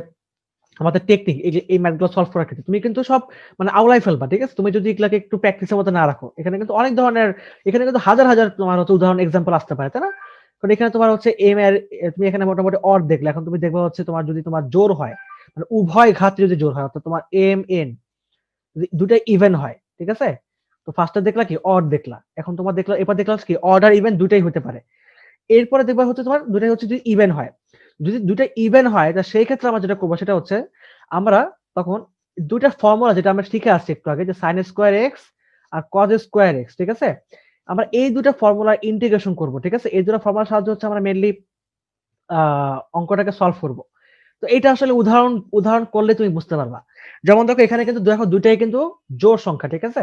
আমাদের টেকনিক এই ম্যাথগুলো সলভ করার ক্ষেত্রে তুমি কিন্তু সব মানে আওলাই ফেলবা। ঠিক আছে? তুমি যদি এগুলাকে একটু প্র্যাকটিসের মধ্যে না রাখো, এখানে কিন্তু অনেক ধরনের, এখানে কিন্তু হাজার তোমার হচ্ছে উদাহরণ এক্সাম্পল আসতে পারে, তাই না? কারণ এখানে তোমার হচ্ছে এম এর তুমি এখানে মোটামুটি অর দেখলে, এখন তুমি দেখবা হচ্ছে তোমার যদি তোমার জোর হয় মানে উভয় ঘাত যদি জোর হয়, অর্থাৎ তোমার এম এন দুটাই ইভেন হয়। ঠিক আছে? তো ফার্স্টে দেখলা কি অড দেখলা, এখন তোমার দেখলা এবার দেখলা কি অড আর ইভেন দুটাই হতে পারে। এরপরে দেখবা হচ্ছে তোমার দুটাই হচ্ছে যদি ইভেন হয়, যদি দুটা ইভেন হয় তা সেই ক্ষেত্রে আমরা যেটা করবো সেটা হচ্ছে আমরা তখন দুইটা ফর্মুলা যেটা আমরা শিখে আসছি একটু আগে, যে সাইন স্কোয়ার এক্স আর কজ স্কোয়ার এক্স। ঠিক আছে? আমরা এই দুটা ফর্মুলা ইন্টিগ্রেশন করব। ঠিক আছে? এই দুটো ফর্মুলার সাহায্যে হচ্ছে আমরা মেনলি অঙ্কটাকে সলভ করব। তো এটা আসলে উদাহরণ উদাহরণ করলে তুমি বুঝতে পারবা। যেমন দেখো এখানে কিন্তু দেখো দুটাই কিন্তু জোড় সংখ্যা। ঠিক আছে?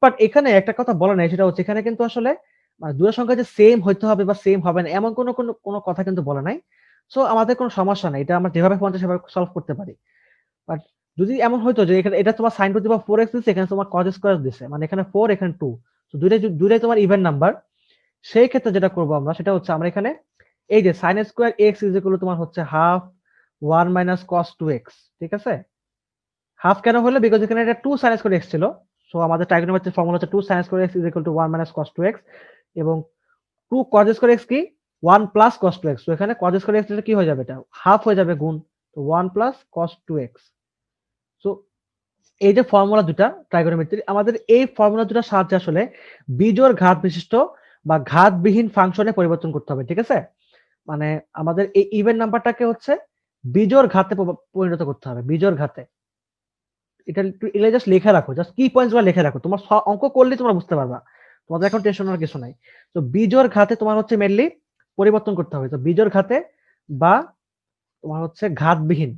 বাট এখানে একটা কথা বলা নাই, সেটা হচ্ছে এখানে কিন্তু আসলে মানে দুটো সংখ্যা যে সেম হইতে হবে বা সেম হবে না এমন কোনো কথা কিন্তু বলা নাই। সো আমাদের কোনো সমস্যা নাই, এটা আমরা যেভাবে মন চায় সেভাবে সলভ করতে পারি। বাট যদি এমন হইতো যে এখানে এটা তোমার sin to the power 4x দিছে, এখানে তোমার cos স্কয়ার দিছে, মানে এখানে 4 এখানে 2, তো দুইটাই তোমার ইভেন নাম্বার। সেই ক্ষেত্রে যেটা করব আমরা সেটা হচ্ছে আমরা এখানে এই যে sin square x is equal two তোমার হচ্ছে হাফ 1 মাইনাস cos 2x। ঠিক আছে? হাফ কেন হলো? বিকজ এখানে এটা 2 sin স্কয়ার x ছিল। সো আমাদের ট্রাইগোনোমেট্রিক ফর্মুলা হচ্ছে 2 sin square x is equal to 1 minus cos 2x এবং 2 cos স্কয়ার x কি 1 প্লাস cos 2x। তো এখানে cos স্কয়ার x এটা কি হয়ে যাবে? এটা হাফ হয়ে যাবে গুণ, তো 1 প্লাস cos 2x। সো এই যে ফর্মুলা দুটা ট্রাইগোনোমেট্রি, আমাদের এই ফর্মুলা দুটার সাহায্যে আসলে বিজোড় ঘাত বিশিষ্ট বা ঘাতবিহীন ফাংশনে পরিবর্তন করতে হবে, ঠিক আছে? মানে আমাদের এই ইভেন নাম্বারটাকে হচ্ছে বিজোড় ঘাতে পরিণত করতে হবে, বিজোড় ঘাতে। এটা একটু এগুলা জাস্ট লিখে রাখো, জাস্ট কি পয়েন্টস গুলো লিখে রাখো, তোমার অঙ্ক করলে তোমরা বুঝতে পারবা, তোমাদের এখন টেনশন নেওয়ার কিছু নাই। তো বিজোড় ঘাতে তোমার হচ্ছে মেনলি পরিবর্তন করতে হবে, তো বিজোড় ঘাতে বা তোমার হচ্ছে ঘাতবিহীন,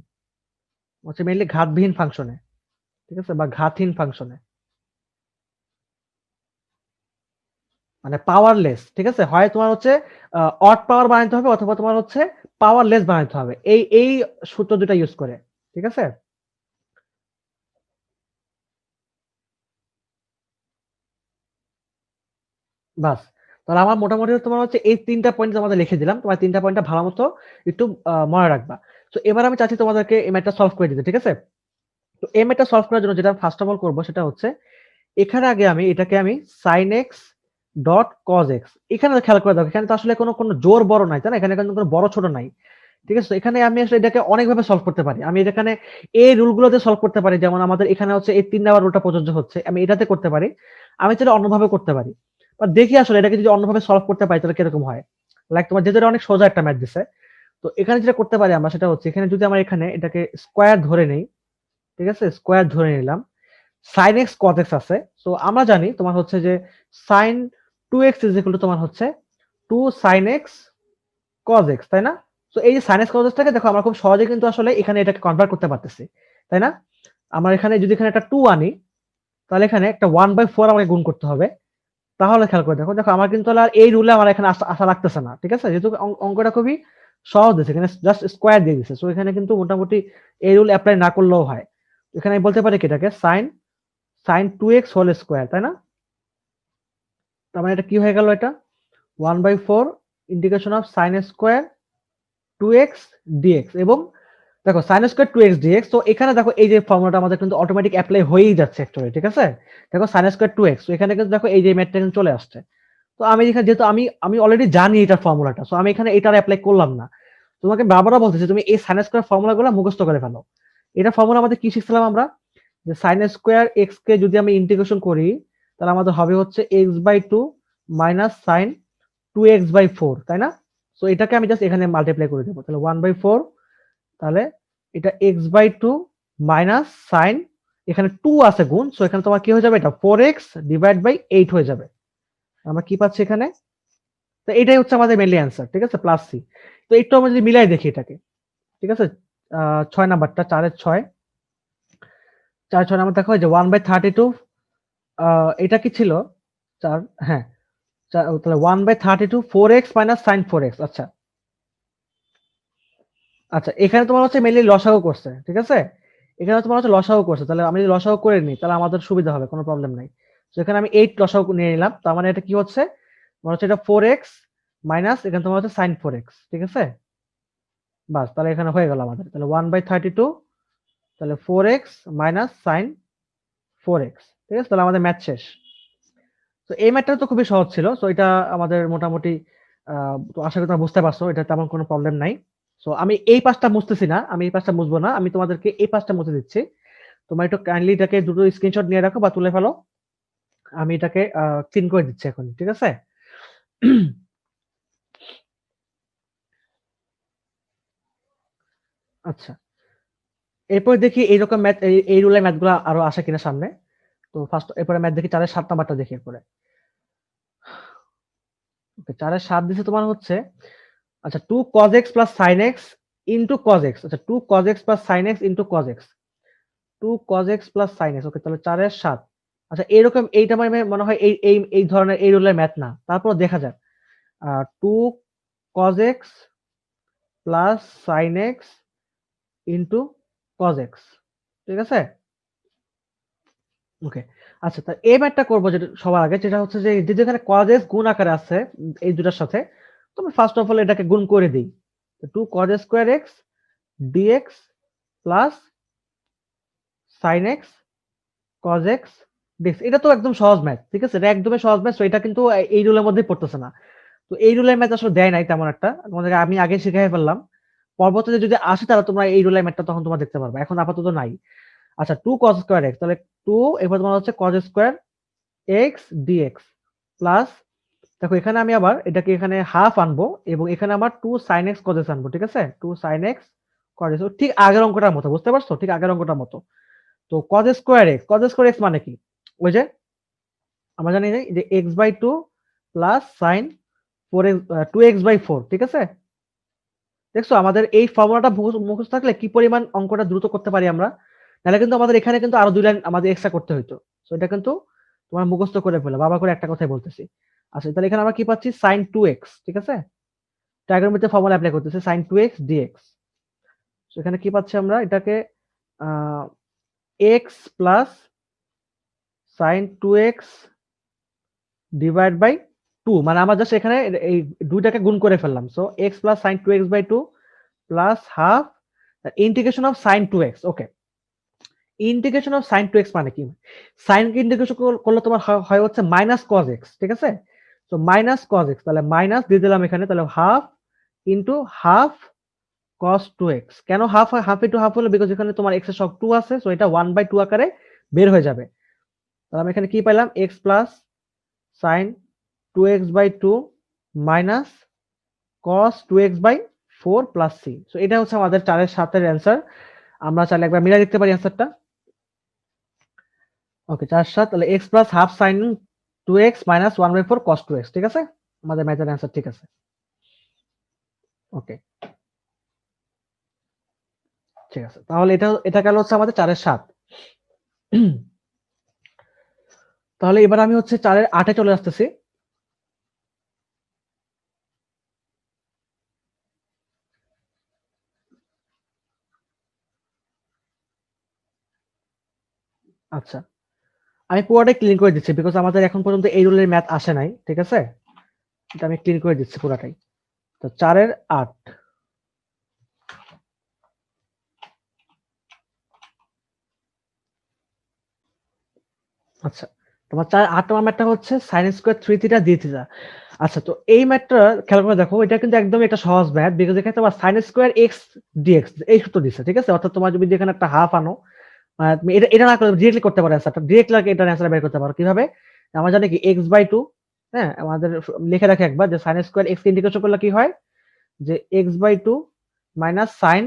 হচ্ছে মেনলি ঘাতবিহীন ফাংশনে, ঠিক আছে, বা ঘাতহীন ফাংশনে, মানে পাওয়ারলেস, ঠিক আছে, হয় তোমার হচ্ছে অড পাওয়ার বানাইতে হবে অথবা তোমার হচ্ছে পাওয়ারলেস বানাইতে হবে, এই সূত্র দুটা ইউজ করে, ঠিক আছে। বাস, তাহলে আমার মোটামুটি তোমার হচ্ছে এই ৩টা পয়েন্ট তোমাদের লিখে দিলাম, তোমার ৩টা পয়েন্টটা ভালো মতো একটু মনে রাখবা। তো এবার আমি চাচ্ছি তোমাদেরকে এই ম্যাথটা সলভ করে দিতে, ঠিক আছে। তো এই ম্যাথটা সলভ করার জন্য যেটা ফার্স্ট অফ অল করবো সেটা হচ্ছে, এখানে আগে এটাকে আমি sin x dot cos x, এখানে খেয়াল করে দেখো, এখানে তো আসলে কোনো জোর বড় নাই, তাই না, এখানে কিন্তু কোনো বড় ছোট নাই, ঠিক আছে। তো এখানে আমি আসলে এটাকে অনেকভাবে সলভ করতে পারি, আমি এখানে এই রুলগুলোতে সলভ করতে পারি, যেমন আমাদের এখানে হচ্ছে এই ৩ নাম্বার রুলটা প্রযোজ্য হচ্ছে, আমি এটাতে করতে পারি, আমি চাইলে অন্যভাবে করতে পারি। বা দেখি আসলে এটাকে যদি অন্যভাবে সলভ করতে পারি তাহলে কিরকম হয়। লাইক তোমার যেহেতু এটা অনেক সোজা একটা ম্যাথ দিছে, তো এখানে যেটা করতে পারি আমরা সেটা হচ্ছে, এখানে যদি আমরা এখানে এটাকে স্কোয়ার ধরে নেই, ঠিক আছে, স্কোয়ার ধরে নিলাম, sin x cos x আছে, সো আমরা জানি তোমার হচ্ছে যে sin 2x is equal two তোমার হচ্ছে 2 sin x cos x, তাই না? সো এই যে sin x cos x টাকে দেখো আমরা খুব সহজে কিন্তু আসলে এখানে এটাকে কনভার্ট করতে পারতেছি, তাই না? আমরা এখানে যদি এখানে একটা 2 আনি, তাহলে এখানে একটা 1/4 আমাকে গুণ করতে হবে। তাহলে খেয়াল করে দেখো, দেখো আমার কিন্তু আর এই রুলে আমার এখানে আশা লাগতেছে না, ঠিক আছে, যেহেতু অঙ্কটা খুবই সহজ দিয়েছে, এখানে জাস্ট স্কোয়ার দিয়ে দিছে, সো এখানে কিন্তু মোটামুটি এই রুল অ্যাপ্লাই না করলেও হয়। এখানে আমি বলতে পারি কি এটাকে sin 2x হোল স্কোয়ার, তাই না? তার মানে এটা কি হয়ে গেল, এটা 1/4 integration of sin square 2x dx, এবং দেখো sin স্কোয়ার 2x dx, তো এখানে দেখো এই যে ফর্মুলাটা আমাদের কিন্তু অটোমেটিক অ্যাপ্লাই হয়েই যাচ্ছে অ্যাকচুয়ালি, ঠিক আছে। দেখো sin স্কোয়ার 2x, তো এখানে কিন্তু দেখো এই যে ম্যাথটা কিন্তু চলে আসছে। তো আমি এখানে যেহেতু আমি আমি অলরেডি জানি এটার ফর্মুলাটা, সো আমি এখানে এটার অ্যাপ্লাই করলাম না। তোমাকে বারবার বলতেছি তুমি এই sin স্কোয়ার ফর্মুলাগুলো মুখস্থ করে ফেলো। এটা ফর্মুলা আমাদের কি শিখছিলাম আমরা, যে sin স্কোয়ার x কে যদি আমি ইন্টিগ্রেশন করি, তাহলে আমাদের হবে হচ্ছে x/2 মাইনাস sin 2x/4, তাই না? সো এটাকে আমি জাস্ট এখানে মাল্টিপ্লাই করে দেবো, তাহলে 1/4, তাহলে এটা x/2 মাইনাস sin, এখানে 2 আছে গুণ, সো এখানে তোমার কি হয়ে যাবে, এটা 4x ডিভাইড বাই 8 হয়ে যাবে। আমরা কি পাচ্ছি এখানে, তো এটাই হচ্ছে আমাদের মেইনলি অ্যান্সার, ঠিক আছে, প্লাস সি। তো একটু আমরা যদি মিলাই দেখি এটাকে, ঠিক আছে, 6 নাম্বারটা, 4 এর 6, 4 নাম্বার দেখো, যে 1/32, এটা কি ছিল 4, হ্যাঁ, তাহলে 1/32 4x মাইনাস sin 4x, আচ্ছা আচ্ছা, এখানে তোমার হচ্ছে মেইনলি লসাগু করছে, ঠিক আছে, এখানে তোমার হচ্ছে লসাগু করছে, তাহলে আমি যদি লসাগু করে নিই তাহলে আমাদের সুবিধা হবে, কোনো প্রবলেম নাই। তো এখানে আমি 8 লসাগু নিয়ে নিলাম, তার মানে এটা কি হচ্ছে, তোমার হচ্ছে এটা 4x মাইনাস এখানে তোমার হচ্ছে sin 4x, ঠিক আছে। বাস, তাহলে এখানে হয়ে গেল আমাদের, তাহলে 1/32, তাহলে 4x মাইনাস sin 4x, ঠিক আছে, তাহলে আমাদের ম্যাথ শেষ। তো এই ম্যাথটা তো খুবই সহজ ছিল, তো এটা আমাদের মোটামুটি তো আশা করি তোমরা বুঝতে পারছো, এটা তেমন কোনো প্রবলেম নাই। সো আমি এই পাঁচটা মুছতেছি না, আমি এই পাঁচটা মুছবো না, আমি তোমাদেরকে এই পাঁচটা মুছে দিচ্ছি। তোমরা একটু কাইন্ডলি এটাকে দুটো স্ক্রিনশট নিয়ে রাখো বা তুলে ফেলো, আমি এটাকে ক্লিন করে দিচ্ছি এখন, ঠিক আছে। আচ্ছা, এরপর দেখি এইরকম ম্যাথ, এই রুলের ম্যাথগুলো আরো আসে কিনা সামনে। তো ফার্স্ট এরপরে ম্যাথ দেখি, 4-এর 7 নাম্বারটা দেখি এরপরে। ওকে, 4-এর 7 দিছে তোমার হচ্ছে, আচ্ছা 2 cos x plus sin x into cos x, আচ্ছা 2 cos x plus sin x into cos x, 2 cos x plus sin x, ওকে, তাহলে 4-এর 7। আচ্ছা এরকম, এইটা আমার মনে হয় এই ধরনের এই রুলের ম্যাথ না, তারপর দেখা যাক। 2 cos x plus sin x into cos x, ঠিক আছে, ওকে। আচ্ছা, তা এই ম্যাথটা করবো যেটা সবার আগে, যেটা হচ্ছে যে যেখানে cos x গুণ আকারে আছে এই দুটার সাথে, তো আমি ফার্স্ট অফ অল এটাকে গুণ করে দিই। 2 cos square x dx plus sin x cos x dx, এটা তো একদম সহজ ম্যাথ, ঠিক আছে, এটা একদমই সহজ ম্যাথ, তো এটা কিন্তু এই রুলের মধ্যেই পড়তেছে না। তো এই রুলের ম্যাথ আসলে দেয় নাই তেমন একটা, তোমাদেরকে আমি আগে শিখাই ফেললাম, পরবর্তীতে যদি আসে তাহলে তোমরা এই রুলের ম্যাথটা তখন তোমরা দেখতে পারবে, এখন আপাতত নাই। আচ্ছা 2 cos স্কয়ার x, তাহলে 2 এবার তোমার হচ্ছে cos square x dx plus, দেখো এখানে আমি আবার এটাকে এখানে হাফ আনবো এবং এখানে আমার 2 sin x cos x আনবো, ঠিক আছে? 2 sin x cos x, ঠিক আগের অঙ্কটার মতো, বুঝতে পারছো? ঠিক আগের অঙ্কটার মতো। তো cos স্কয়ার x মানে কি? ওই যে আমরা জানি যে x/2 plus sin 4x 2x/4, ঠিক আছে? দেখছো আমাদের এই ফর্মুলাটা মুখস্থ থাকলে কি পরিমাণ অঙ্কটা দ্রুত করতে পারি আমরা। নাহলে কিন্তু আমাদের এখানে কিন্তু আরো 2 লাইন আমাদের এক্সট্রা করতে হইতো। সো এটা কিন্তু তোমার মুখস্থ করে ফেলো, বাবা করে একটা কথাই বলতেছি। আচ্ছা তাহলে এখানে আমরা কি পাচ্ছি sin 2x, ঠিক আছে? ট্রাইগোনোমেট্রি ফর্মুলা অ্যাপ্লাই করতেছি sin 2x dx। সো এখানে কি পাচ্ছি আমরা এটাকে আহ x plus sin 2x divide by 2, মানে আমরা জাস্ট এখানে এই দুইটাকে গুণ করে ফেললাম। So x plus sin 2x/2 plus half integration of sin 2x। Okay, integration of sin 2x মানে কি? sin কে ইন্টিগ্রেশন করলে তোমার হয় হচ্ছে মাইনাস cos x, ঠিক আছে? তো মাইনাস cos x, তাহলে মাইনাস দিয়ে দিলাম এখানে, তাহলে half into half cos 2x। কেন হাফ হয়? হাফ ইনটু হাফ হলো বিকজ এখানে তোমার x এর সহগ 2 আছে, সো এটা 1/2 আকারে বের হয়ে যাবে। তাহলে আমি এখানে কি পাইলাম? x plus sin 2x/2 minus cos 2x/4 plus c। So এটা হচ্ছে আমাদের 4 এর 7 এর অ্যান্সার। আমরা চাইলে একবার মিলাই দেখতে পারি অ্যান্সারটা। ওকে 4/7, তাহলে x plus half sin 2x minus 1/4 cos 2x, ঠিক আছে? আমাদের ম্যাথের অ্যান্সার ঠিক আছে। ওকে ঠিক আছে, তাহলে এটা গেল হচ্ছে আমাদের 4/7। তাহলে এবার আমি হচ্ছে 4/8 চলে আসতেছি। আচ্ছা আমি পুরোটাই ক্লিন করে দিচ্ছি বিকজ আমাদের এখন পর্যন্ত এই রুলের ম্যাথ আসে নাই, ঠিক আছে? এটা আমি ক্লিন করে দিচ্ছি পুরোটাই। তো 4/8, আচ্ছা তোমার 4/8 নম্বর ম্যাথটা হচ্ছে sin square 3 theta d theta. আচ্ছা তো এই ম্যাথটা খেয়াল করে দেখো, এটা কিন্তু একদম একটা সহজ ম্যাথ বিকজ এখানে তোমার sin স্কয়ার x dx এই সূত্র দিচ্ছে, ঠিক আছে? অর্থাৎ তোমার যদি এখানে একটা হাফ আনো, তুমি এটা এটা না করে ডিরেক্টলি করতে পারো অ্যান্সারটা, ডিরেক্টলি এটার অ্যান্সার বের করতে পারো কিভাবে? আমরা জানি কি x/2, হ্যাঁ আমাদের লিখে রাখে একবার যে sin স্কয়ার x ইন্টিগ্রেশন করলে কি হয় যে x/2 মাইনাস sin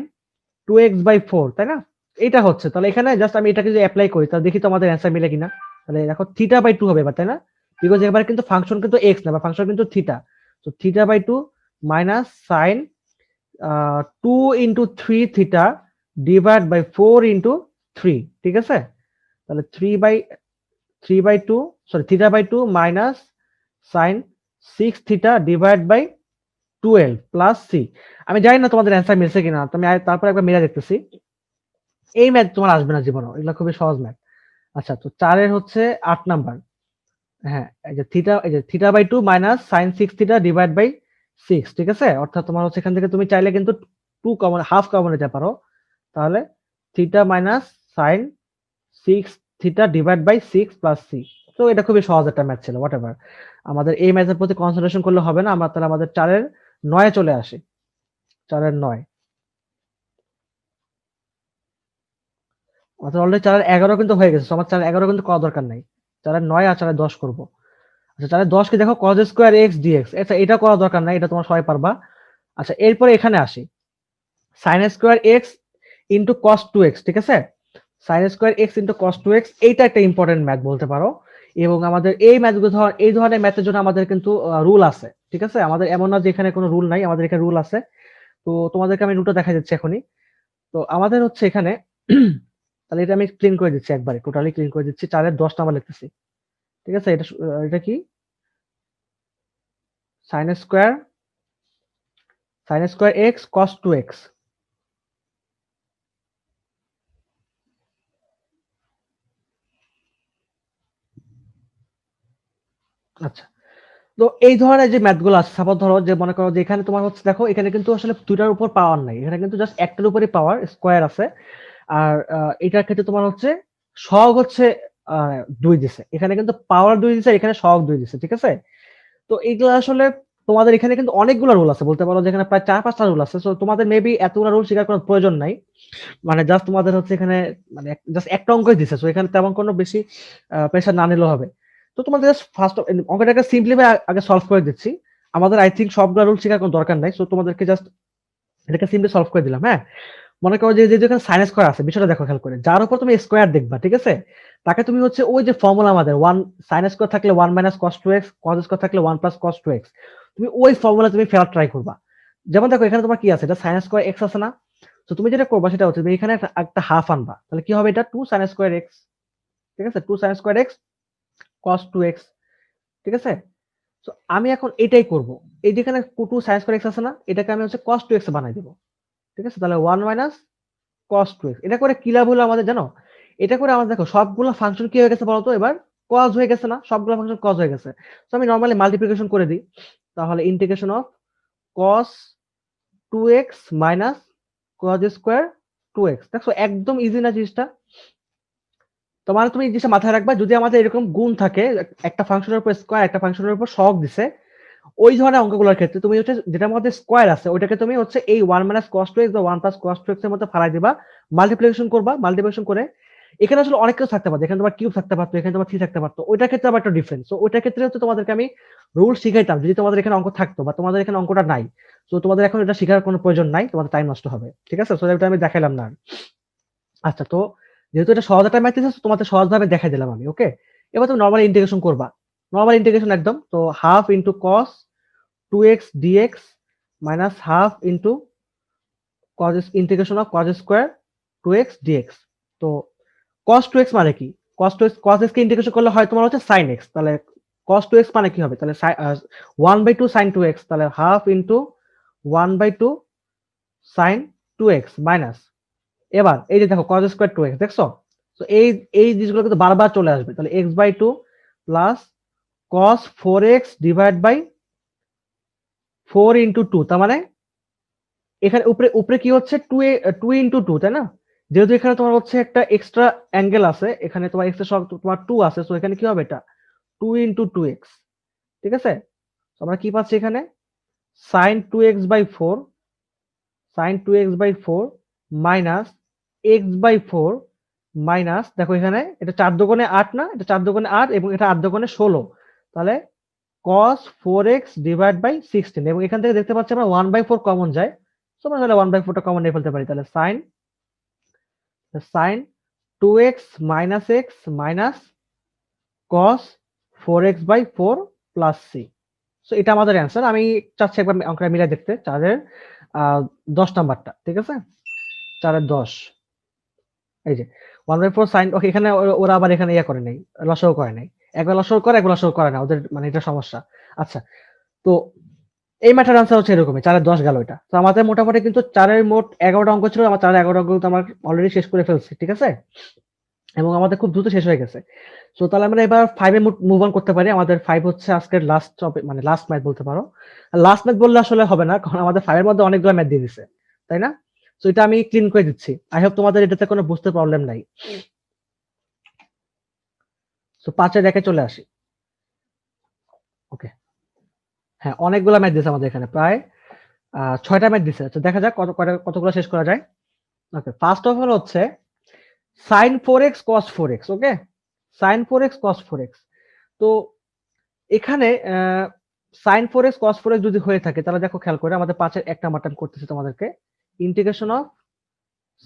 2x/4, তাই না? এটা হচ্ছে, তাহলে এখানে জাস্ট আমি এটাকে যদি অ্যাপ্লাই করি তাহলে দেখি তো আমাদের অ্যান্সার মিলে কিনা। তাহলে দেখো থিটা/2 হবে এবার, তাই না? বিকজ এবার কিন্তু ফাংশন কিন্তু x না, বা ফাংশন কিন্তু থিটা। তো theta minus sin 2 into 3 theta divide by 4 into 3, ঠিক আছে? তাহলে 3/2 sorry theta minus sin 6 theta divide by 12 plus C. আমি জানি না তোমাদের অ্যান্সার মিলছে কিনা, তুমি তারপর একবার মিলা দেখতেছি। এই ম্যাথ তোমার আসবে না জীবনে, এগুলো খুবই সহজ ম্যাথ। আচ্ছা তো 4 হচ্ছে 8 নাম্বার। হ্যাঁ এই যে theta minus sin 6 theta divide by 6, ঠিক আছে? অর্থাৎ তোমার হচ্ছে এখান থেকে তুমি চাইলে কিন্তু 2 কমন হাফ কমন নিতে পারো। তাহলে theta minus sin 6 theta divide by 6 plus C. তো এটা খুবই সহজ একটা ম্যাথ ছিল, হোয়াটএভার। আমাদের এই ম্যাথের প্রতি কনসেন্ট্রেশন করলে হবে না, আমরা তাহলে আমাদের 4/9 চলে আসি। 4/9 আমাদের অলরেডি 4/11 কিন্তু হয়ে গেছে, আমার 4/11 কিন্তু করা দরকার নাই। 4/9 আর 4/10 করবো। আচ্ছা 4/10 কে দেখো cos স্কয়ার x dx, আচ্ছা এটা করা দরকার নাই, এটা তোমার সবাই পারবা। আচ্ছা এরপরে এখানে আসি, sin square x into cos 2x, ঠিক আছে? sin square x into cos 2x এইটা একটা ইম্পর্টেন্ট ম্যাথ বলতে পারো। এবং আমাদের এই ম্যাথগুলো এই ধরনের ম্যাথের জন্য আমাদের কিন্তু রুল আছে, ঠিক আছে? আমাদের এমন না যে এখানে কোনো রুল নাই, আমাদের এখানে রুল আছে। তো তোমাদেরকে আমি রুলটা দেখা যাচ্ছে এখনই। তো আমাদের হচ্ছে এখানে তাহলে এটা আমি ক্লিন করে দিচ্ছি, একবারে টোটালি ক্লিন করে দিচ্ছি। 4/10 নাম্বার লিখতেছি, ঠিক আছে? এটা কি sin square x cos 2x। আচ্ছা তো এই ধরনের যে ম্যাথগুলো আছে, সাপোজ ধরো যে মনে করো যে এখানে তোমার হচ্ছে দেখো এখানে কিন্তু আসলে দুইটার উপর পাওয়ার নাই, এখানে কিন্তু জাস্ট একটার উপরই পাওয়ার স্কয়ার আছে। আর এটার ক্ষেত্রে তোমার হচ্ছে সহগ হচ্ছে 2 দিছে, এখানে কিন্তু পাওয়ার 2 দিছে, এখানে সহগ 2 দিছে, ঠিক আছে? তো এগুলো আসলে তোমাদের এখানে কিন্তু অনেকগুলো রুল আছে, বলতে পারো যেখানে প্রায় 4-5টা রুল আছে। সো তোমাদের মেবি এতগুলো রুল শেখার কোনো প্রয়োজন নাই। মানে জাস্ট তোমাদের হচ্ছে এখানে মানে জাস্ট একটা অঙ্কই দিছে, সো এখানে তেমন কোনো বেশি প্রেশার না নিলেও হবে। তো তোমাদের জাস্ট ফার্স্ট অঙ্কটাকে সিম্পলি আগে সলভ করে দিচ্ছি। আমাদের আই থিঙ্ক সবগুলো রুল শেখার কোনো দরকার নাই। সো তোমাদেরকে জাস্ট এটাকে সিম্পলি সলভ করে দিলাম। হ্যাঁ, মনে করো যে যেখানে সাইন স্কয়ার আছে, বিষয়টা দেখো খেয়াল করে, যার উপর তুমি স্কয়ার দেখবা, ঠিক আছে, তাকে তুমি হচ্ছে ওই যে ফর্মুলা আমাদের ওয়ান সাইন স্কয়ার থাকলে 1 minus cos two x, cos square থাকলে 1 প্লাস কস টু এক্স, তুমি ওই ফর্মুলা তুমি ফেলার ট্রাই করবা। যেমন দেখো এখানে তোমার কি আছে, এটা সাইন স্কয়ার এক্স আছে না, তো তুমি যেটা করবা সেটা হচ্ছে তুমি এখানে একটা হাফ আনবা, তাহলে কি হবে, এটা 2 সাইন স্কয়ার এক্স, ঠিক আছে, 2 সাইন স্কয়ার এক্স কস টু এক্স, ঠিক আছে। তো আমি এখন এটাই করব, এই যেখানে 2 সাইন স্কয়ার এক্স আছে না, এটাকে আমি হচ্ছে কস টু এক্স বানাই দেবো, ঠিক আছে। তাহলে 1 মাইনাস cos 2x, এটা করে কি লাভ হলো আমাদের জানো? এটা করে আমাদের দেখো সবগুলো ফাংশন কি হয়ে গেছে বলতো, এবার cos হয়ে গেছে না, সবগুলো ফাংশন cos হয়ে গেছে। তো আমি নরমালি মাল্টিপ্লিকেশন করে দিই, তাহলে integration of cos 2x minus cos square 2x, দেখো একদম ইজি না জিনিসটা। তো মানে তুমি এই জিনিসটা মাথায় রাখবা, যদি আমাদের এরকম গুণ থাকে, একটা ফাংশনের উপর স্কয়ার একটা ফাংশনের উপর সহগ দিছে, ওই ধরনের অঙ্কগুলোর ক্ষেত্রে তুমি হচ্ছে যেটার মধ্যে স্কয়ার আছে ওইটাকে তুমি হচ্ছে এই 1 মাইনাস cos 2x বা 1 প্লাস cos 2x এর মধ্যে ফালাই দিবা, মাল্টিপ্লিকেশন করবা, মাল্টিপ্লিকেশন করে এখানে আসলে অনেক কিছু থাকতে পারে, এখানে তোমার কিউব থাকতে পারতো, এখানে তোমার থ্রি থাকতে পারতো, ওইটার ক্ষেত্রে আবার একটা ডিফারেন্স। তো ওইটার ক্ষেত্রে হচ্ছে তোমাদেরকে আমি রুল শিখাইতাম যদি তোমাদের এখানে অঙ্ক থাকতো, বা তোমাদের এখানে অঙ্কটা নাই, তো তোমাদের এখন এটা শেখার কোনো প্রয়োজন নাই, তোমাদের টাইম নষ্ট হবে, ঠিক আছে। সো এটা আমি দেখাইলাম না আর। আচ্ছা, তো যেহেতু এটা সহজ একটা ম্যাথ আছে, তোমাদের সহজভাবে দেখাই দিলাম আমি, ওকে। এবার তুমি নরমাল ইন্টিগ্রেশন করবা, নরমাল ইন্টিগ্রেশন একদম, তো half into cos 2x dx minus half into cos integration of cos square 2x dx। তো cos 2x মানে কি, cos 2x cos x কে ইন্টিগ্রেশন করলে হয় তোমার হচ্ছে sin x, তাহলে cos 2x মানে কি হবে, তাহলে 1/2 sin 2x, তাহলে half into 1/2 sin 2x minus, এবার এই যে দেখো cos স্কয়ার 2x দেখছো, তো এই জিনিসগুলো কিন্তু বারবার চলে আসবে, তাহলে x/2 plus cos 4x divide by 4 into 2, তার মানে এখানে উপরে উপরে কি হচ্ছে 2 ইনটু 2, তাই না? যেহেতু এখানে তোমার হচ্ছে একটা এক্সট্রা অ্যাঙ্গেল আছে, এখানে তোমার এক্স এর সঙ্গে তোমার 2 আছে, সো এখানে কি হবে, এটা 2 ইনটু 2x, ঠিক আছে। তো আমরা কি পাচ্ছি এখানে, sin 2x by 4, sin 2x by 4 minus x by 4 minus, দেখো এখানে এটা 4 দোকানে 8 না, এটা 4 দোকানে 8 এবং এটা 8 দোকানে 16, তাহলে cos 4x ডিভাইড বাই 16, এবং এখান থেকে দেখতে পাচ্ছি আমরা 1/4 কমন যায়, তো আমরা তাহলে 1/4 টা কমন নিয়ে ফেলতে পারি, তাহলে sin 2x minus x minus cos 4x by 4 plus c। So এটা আমাদের অ্যান্সার। আমি চাচ্ছি একবার অঙ্কটা মিলাই দেখতে, 4 এর 10 নাম্বারটা, ঠিক আছে, 4 এর 10, এই যে 1/4 sin, ওকে, এখানে ওরা আবার এখানে ইয়া করে নাই, লসাগু করে নাই, একবার লসাগু করে একবার লসাগু করে না, ওদের মানে এটা সমস্যা। আচ্ছা, তো এই ম্যাটার আনসার হচ্ছে এরকমই, 4 এর 10 গেল এটা। তো আমাদের মোটামুটি কিন্তু 4 এর মোট 11টা অঙ্ক ছিল, আমার 4 এর 11টা অঙ্ক কিন্তু আমার অলরেডি শেষ করে ফেলছি, ঠিক আছে, এবং আমাদের খুব দ্রুত শেষ হয়ে গেছে। সো তাহলে আমরা এবার 5 এ মুভ অন করতে পারি। আমাদের 5 হচ্ছে আজকের লাস্ট টপিক, মানে লাস্ট ম্যাথ বলতে পারো। লাস্ট ম্যাথ বললে আসলে হবে না, কারণ আমাদের 5 এর মধ্যে অনেকগুলো ম্যাথ দিয়ে দিছে, তাই না? সো এটা আমি ক্লিন করে দিচ্ছি, আই হোপ তোমাদের এটাতে কোনো বুঝতে প্রবলেম নাই। সো 5 এর একে চলে আসি, ওকে। হ্যাঁ, অনেকগুলো ম্যাথ দিয়েছে আমাদের এখানে, প্রায় 6টা ম্যাথ দিছে। আচ্ছা, দেখা যাক কতগুলো শেষ করা যায়। ওকে, ফার্স্ট অফ অল হচ্ছে sin 4x cos 4x, ওকে, sin 4x cos 4x। তো এখানে sin 4x cos 4x যদি হয়ে থাকে, তাহলে দেখো খেয়াল করে আমাদের 5 এর 1 নাম্বারটা আমি করতেছি তোমাদেরকে, integration of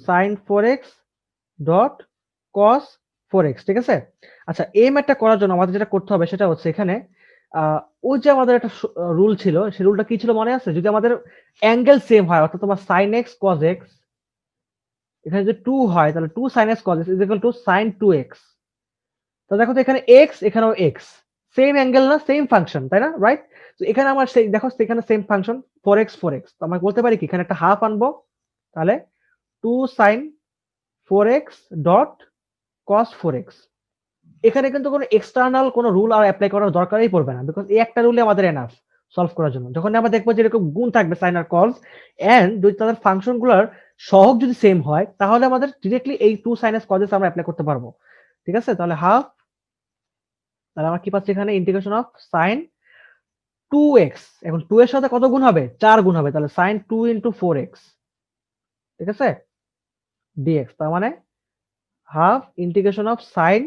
sin 4x dot cos 4x, ঠিক আছে। আচ্ছা, এই ম্যাথটা করার জন্য আমাদের যেটা করতে হবে সেটা হচ্ছে এখানে ওই যে আমাদের একটা রুল ছিল, সেই রুলটা কি ছিল মনে আছে? যদি আমাদের অ্যাঙ্গেল সেম হয়, অর্থাৎ তোমার sin x cos x, এখানে যদি 2 হয়, তাহলে 2 sin x cos x is equal two sin 2x। তো দেখো তো এখানে x, এখানেও x, সেম অ্যাঙ্গেল না, সেম ফাংশন, তাই না, রাইট? তো এখানে আমার সেই দেখো এখানে সেম ফাংশন 4x 4x, তো আমরা বলতে পারি কি এখানে একটা হাফ আনবো, তাহলে 2 sin 4x dot cos 4x। এখানে কিন্তু কোনো এক্সটার্নাল কোনো রুল আর অ্যাপ্লাই করার দরকারই পড়বে না, বিকজ এই একটা রুলে আমাদের এনাফ সলভ করার জন্য। যখন আমরা দেখবো যে এরকম গুণ থাকবে সাইন আর কস, এন্ড যদি তাদের ফাংশন গুলোর সহগ যদি সেম হয়, তাহলে আমাদের ডিরেক্টলি এই 2 sin s cos s আমরা অ্যাপ্লাই করতে পারবো, ঠিক আছে। তাহলে হাফ, তাহলে আমরা কি পাচ্ছি এখানে, ইন্টিগ্রেশন অফ সাইন 2x, এখন 2 এর সাথে কত গুণ হবে? 4 গুণ হবে, তাহলে sin 2 into 4x, ঠিক আছে, dx, তার মানে half integration of sin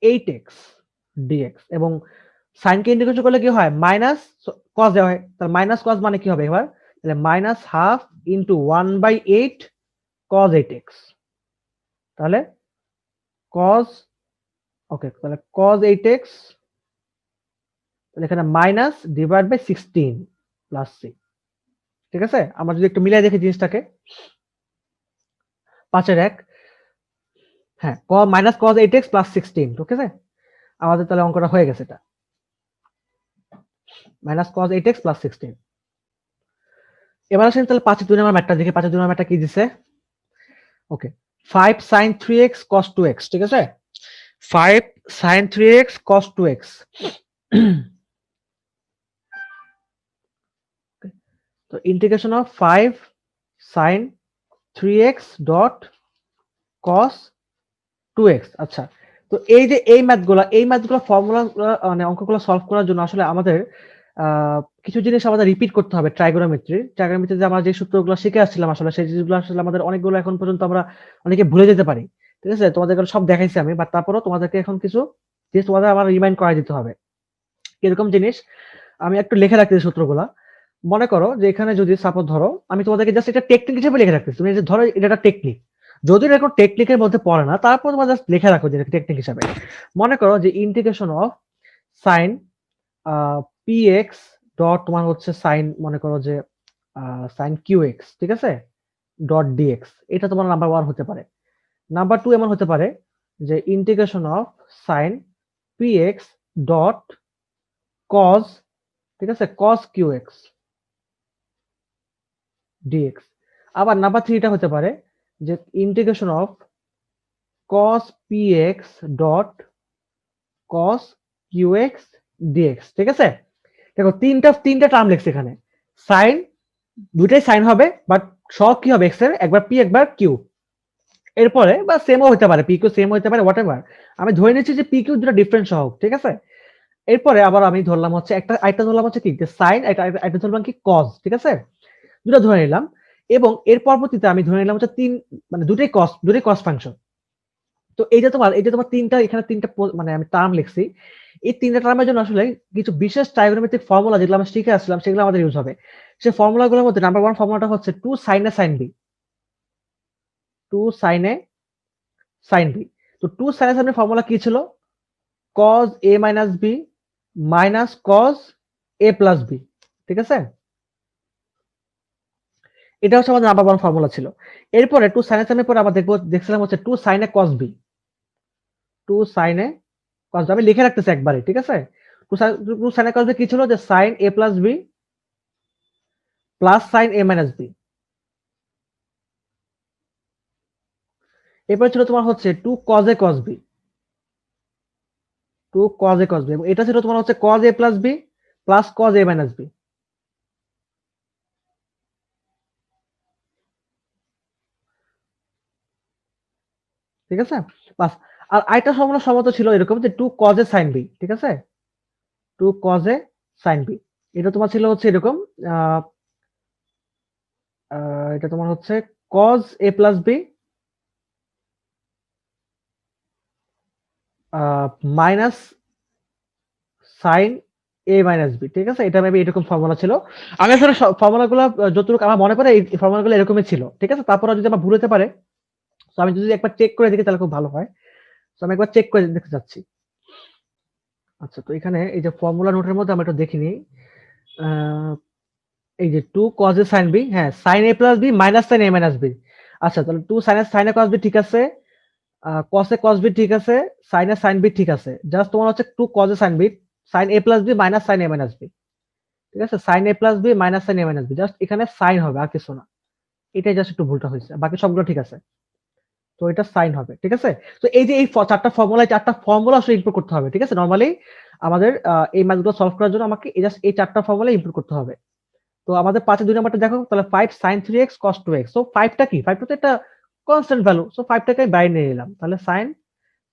8x dx, এবং sin কে ইন্টিগ্রেশন করলে কি হয়? মাইনাস cos দেওয়া হয়, তাহলে মাইনাস cos মানে কি হবে এবার? তাহলে minus half into 1/8 cos 8x, তাহলে cos, ওকে, তাহলে cos 8x, তাহলে এখানে minus divide by 16 plus c, ঠিক আছে। আমরা যদি একটু মিলাই দেখি জিনিসটাকে, 5 এর 1, হ্যাঁ, মাইনাস cos 8x প্লাস 16, ঠিক আছে, আমাদের তাহলে অঙ্কটা হয়ে গেছে, এটা মাইনাস cos 8x প্লাস 16। এবার আসেন তাহলে 5 এর 2 নম্বর ম্যাথটা দেখি। 5 এর 2 নম্বর ম্যাথটা কি দিছে? ওকে, 5 sin 3x cos 2x, ঠিক আছে, 5 sin 3x cos 2x, তো integration of 5 sin 3x dot cos 2x। আচ্ছা, তো এই যে এই ম্যাথগুলো ফর্মুলা, মানে অঙ্কগুলো সলভ করার জন্য আসলে আমাদের কিছু জিনিস আমাদের রিপিট করতে হবে। ট্রাইগোনোমেট্রিতে আমরা যে সূত্রগুলো শিখে আসছিলাম, আসলে সেই জিনিসগুলো আসলে আমাদের অনেকগুলো এখন পর্যন্ত আমরা অনেকে ভুলে যেতে পারি, ঠিক আছে। তোমাদেরকে সব দেখাইছি আমি, বাট তারপরেও তোমাদেরকে এখন কিছু জিনিস তোমাদের আবার রিমাইন্ড করাই দিতে হবে। কিরকম জিনিস? আমি একটু লিখে রাখতেছি সূত্রগুলা। মনে করো যে এখানে যদি সাপোজ ধরো, আমি তোমাদেরকে জাস্ট এটা টেকনিক হিসেবে লিখে রাখতেছি, তুমি যে ধরো এটা একটা টেকনিক, যদি এটা কোনো টেকনিকের মধ্যে পড়ে না, তারপর তোমার জাস্ট লিখে রাখো যে টেকনিক হিসাবে। মনে করো যে integration of sign px dot তোমার হচ্ছে সাইন, মনে করো যে সাইন qx, ঠিক আছে, ডট dx, এটা তোমার নাম্বার 1 হতে পারে। নাম্বার 2 এমন হতে পারে যে integration of sign px dot cos, ঠিক আছে, cos qx dx। আবার নাম্বার 3 এটা হতে পারে যে integration of cos px dot cos qx dx, ঠিক আছে। দেখো তিনটা টার্ম লিখছি এখানে, সাইন, দুইটাই সাইন হবে, বাট সব কি হবে, এক্স এর একবার পি একবার কিউ, এরপরে বা সেমও হতে পারে, পি কিউ সেম হতে পারে, হোয়াটএভার। আমি ধরে নিচ্ছি যে পি কিউ দুটো ডিফারেন্ট সহগ, ঠিক আছে। এরপরে আবার আমি ধরলাম হচ্ছে একটা ধরলাম হচ্ছে কি, যে সাইন, একটা ধরলাম কি কজ, ঠিক আছে, দুটো ধরে নিলাম। এবং এর পরবর্তীতে আমি ধরে নিলাম হচ্ছে মানে দুটোই কস ফাংশন। তো এই যে তোমার এখানে তিনটা মানে আমি টার্ম লিখছি, এই তিনটা টার্মের জন্য আসলে কিছু বিশেষ ট্রাইগোনোমেট্রিক ফর্মুলা যেগুলো আমরা শিখে আসলাম, সেগুলো আমাদের ইউজ হবে। সেই ফর্মুলাগুলোর মধ্যে নাম্বার 1 ফর্মুলাটা হচ্ছে 2 sin a sin b, 2 sin a sin b। তো 2 sin a sin b formula কি ছিল? cos a minus b minus cos a plus b, ঠিক আছে, এটা হচ্ছে আমাদের নাম্বার 1 ফর্মুলা ছিল। এরপরে 2 sin a sin b পরে আবার দেখছিলাম হচ্ছে 2 sin a cos b, 2 sin a cos b, আমি লিখে রাখতেছি একবারে, ঠিক আছে। 2 sin a cos b কি ছিল? যে sin a plus b plus sin a minus b। এরপরে ছিল তোমার হচ্ছে 2 cos a cos b, 2 cos a cos b, এবং এটা ছিল তোমার হচ্ছে cos a plus b plus cos a minus b, ঠিক আছে। বাস। আর আরেকটা ফর্মুলা সম্ভবত ছিল এরকম যে 2 cos a sin b, ঠিক আছে, 2 cos a sin b, এটা তোমার ছিল হচ্ছে এরকম, আহ, এটা তোমার হচ্ছে cos a plus b minus sine A minus B, ঠিক আছে। এটা মেবি এরকম ফর্মুলা ছিল। আমি আসলে ফর্মুলাগুলো যতটুকু আমার মনে পড়ে এই ফর্মুলাগুলো এরকমই ছিল, ঠিক আছে। তারপর যদি আমার ভুল হতে পারে, তো আমি যদি একবার চেক করে দেখি তাহলে খুব ভালো হয়। তো আমি একবার চেক করে দেখতে চাচ্ছি। আচ্ছা, তো এখানে এই যে ফর্মুলা নোটের মধ্যে আমরা একটু দেখে নিই। এই যে 2 cos a sin b, হ্যাঁ, sin a plus b minus sin a minus b। আচ্ছা, তাহলে 2 sin a cos b ঠিক আছে, cos a cos b ঠিক আছে, sin a sin b ঠিক আছে। জাস্ট তোমার হচ্ছে 2 cos a sin b, sin a plus b minus sin a minus b, ঠিক আছে, sin a plus b minus sin a minus b, just এখানে sin হবে আর কিছু না। এটাই জাস্ট একটু ভুলটা হয়েছে, বাকি সবগুলো ঠিক আছে। তো এটা সাইন হবে, ঠিক আছে। তো এই যে এই চারটা ফর্মুলা আসলে ইনপুট করতে হবে, ঠিক আছে। নরমালি আমাদের এই ম্যাথগুলো সলভ করার জন্য আমাকে জাস্ট এই চারটা ফর্মুলা ইনপুট করতে হবে। তো আমাদের 5 2 নাম্বারটা দেখো, তাহলে 5 sin 3x cos 2x। So 5টা কি? 5টা তো একটা কনস্ট্যান্ট ভ্যালু। সো 5টাকে আমি বাইরে নিয়ে নিলাম। তাহলে sin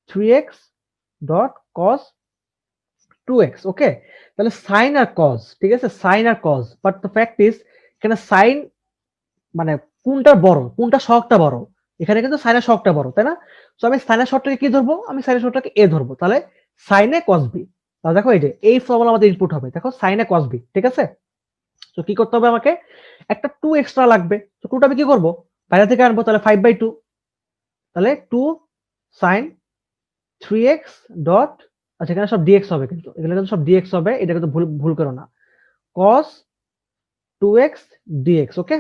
3x dot cos 2x, ওকে? তাহলে সাইন আর কজ, ঠিক আছে? সাইন আর cos, but the fact is এখানে সাইন মানে কোনটা বড়, কোনটা সহগটা বড়? এখানে কিন্তু সাইনের সহগটা বড়, তাই না? সো আমি সাইনের সহগটাকে কি ধরবো? আমি সাইনের সহগটাকে a ধরবো। তাহলে সাইন a cos b। তাহলে দেখো এই যে এই ফর্মুলা আমাদের ইনপুট হবে। দেখো সাইন a cos b, ঠিক আছে? তো কি করতে হবে আমাকে? একটা 2 এক্সট্রা লাগবে। তো 2 টা আমি কি করব? বাইরে থেকে আনবো, তাহলে 5/2। তাহলে 2 sin 3x ডট, আচ্ছা এখানে সব dx হবে কিন্তু। এখানে কিন্তু সব dx হবে। এটা কিন্তু ভুল ভুল করো না। cos 2x dx, ওকে?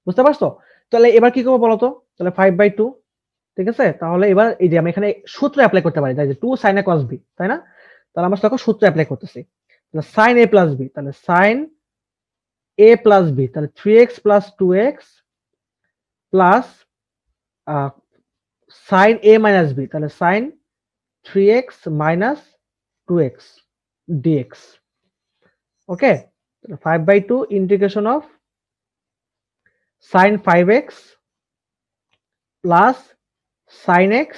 বুঝতে পারছো? তাহলে এবার কি করবো বলতো? তাহলে 5/2, ঠিক আছে? তাহলে এবার এই যে আমি এখানে সূত্র এপ্লাই করতে পারি, তাই যে 2 sin a cos b, তাই না? তাহলে আমরা দেখো সূত্র এপ্লাই করতেছি। তাহলে sin a plus b, তাহলে sin a plus b, তাহলে 3x plus 2x plus sin a minus b, তাহলে sin 3x minus 2x dx, okay? 5/2 integration of sin 5x plus sin x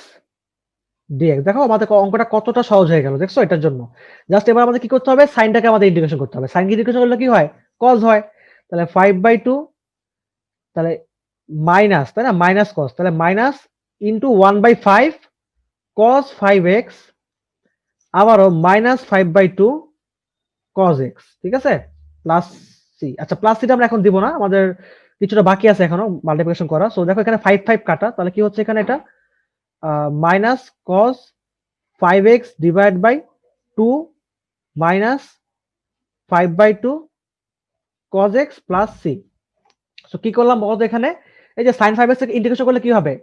dx। দেখো আমাদের অঙ্কটা কতটা সহজ হয়ে গেল, দেখছো? এটার জন্য জাস্ট এবার আমাদের কি করতে হবে? সাইনটাকে আমাদের ইন্টিগ্রেশন করতে হবে। সাইন ইন্টিগ্রেশন করলে কি হয়? cos হয়। তাহলে 5/2, তাহলে মাইনাস, তাই না? মাইনাস cos, তাহলে মাইনাস ইন্টু 1/5 cos 5x, আবারও মাইনাস 5/2 cos x, ঠিক আছে? Plus C. আচ্ছা প্লাস সিটা আমরা এখন দিব না, আমাদের কিছুটা বাকি আছে এখনো মাল্টিপ্লিকেশন করা। সো দেখো এখানে 5 কাটা, তাহলে কি হচ্ছে এখানে? এটা minus cos 5x divide by 2 minus 5/2 cos x plus C. So কি করলাম বলতো এখানে? এই যে sin 5x থেকে ইন্টিগ্রেশন করলে কি হবে?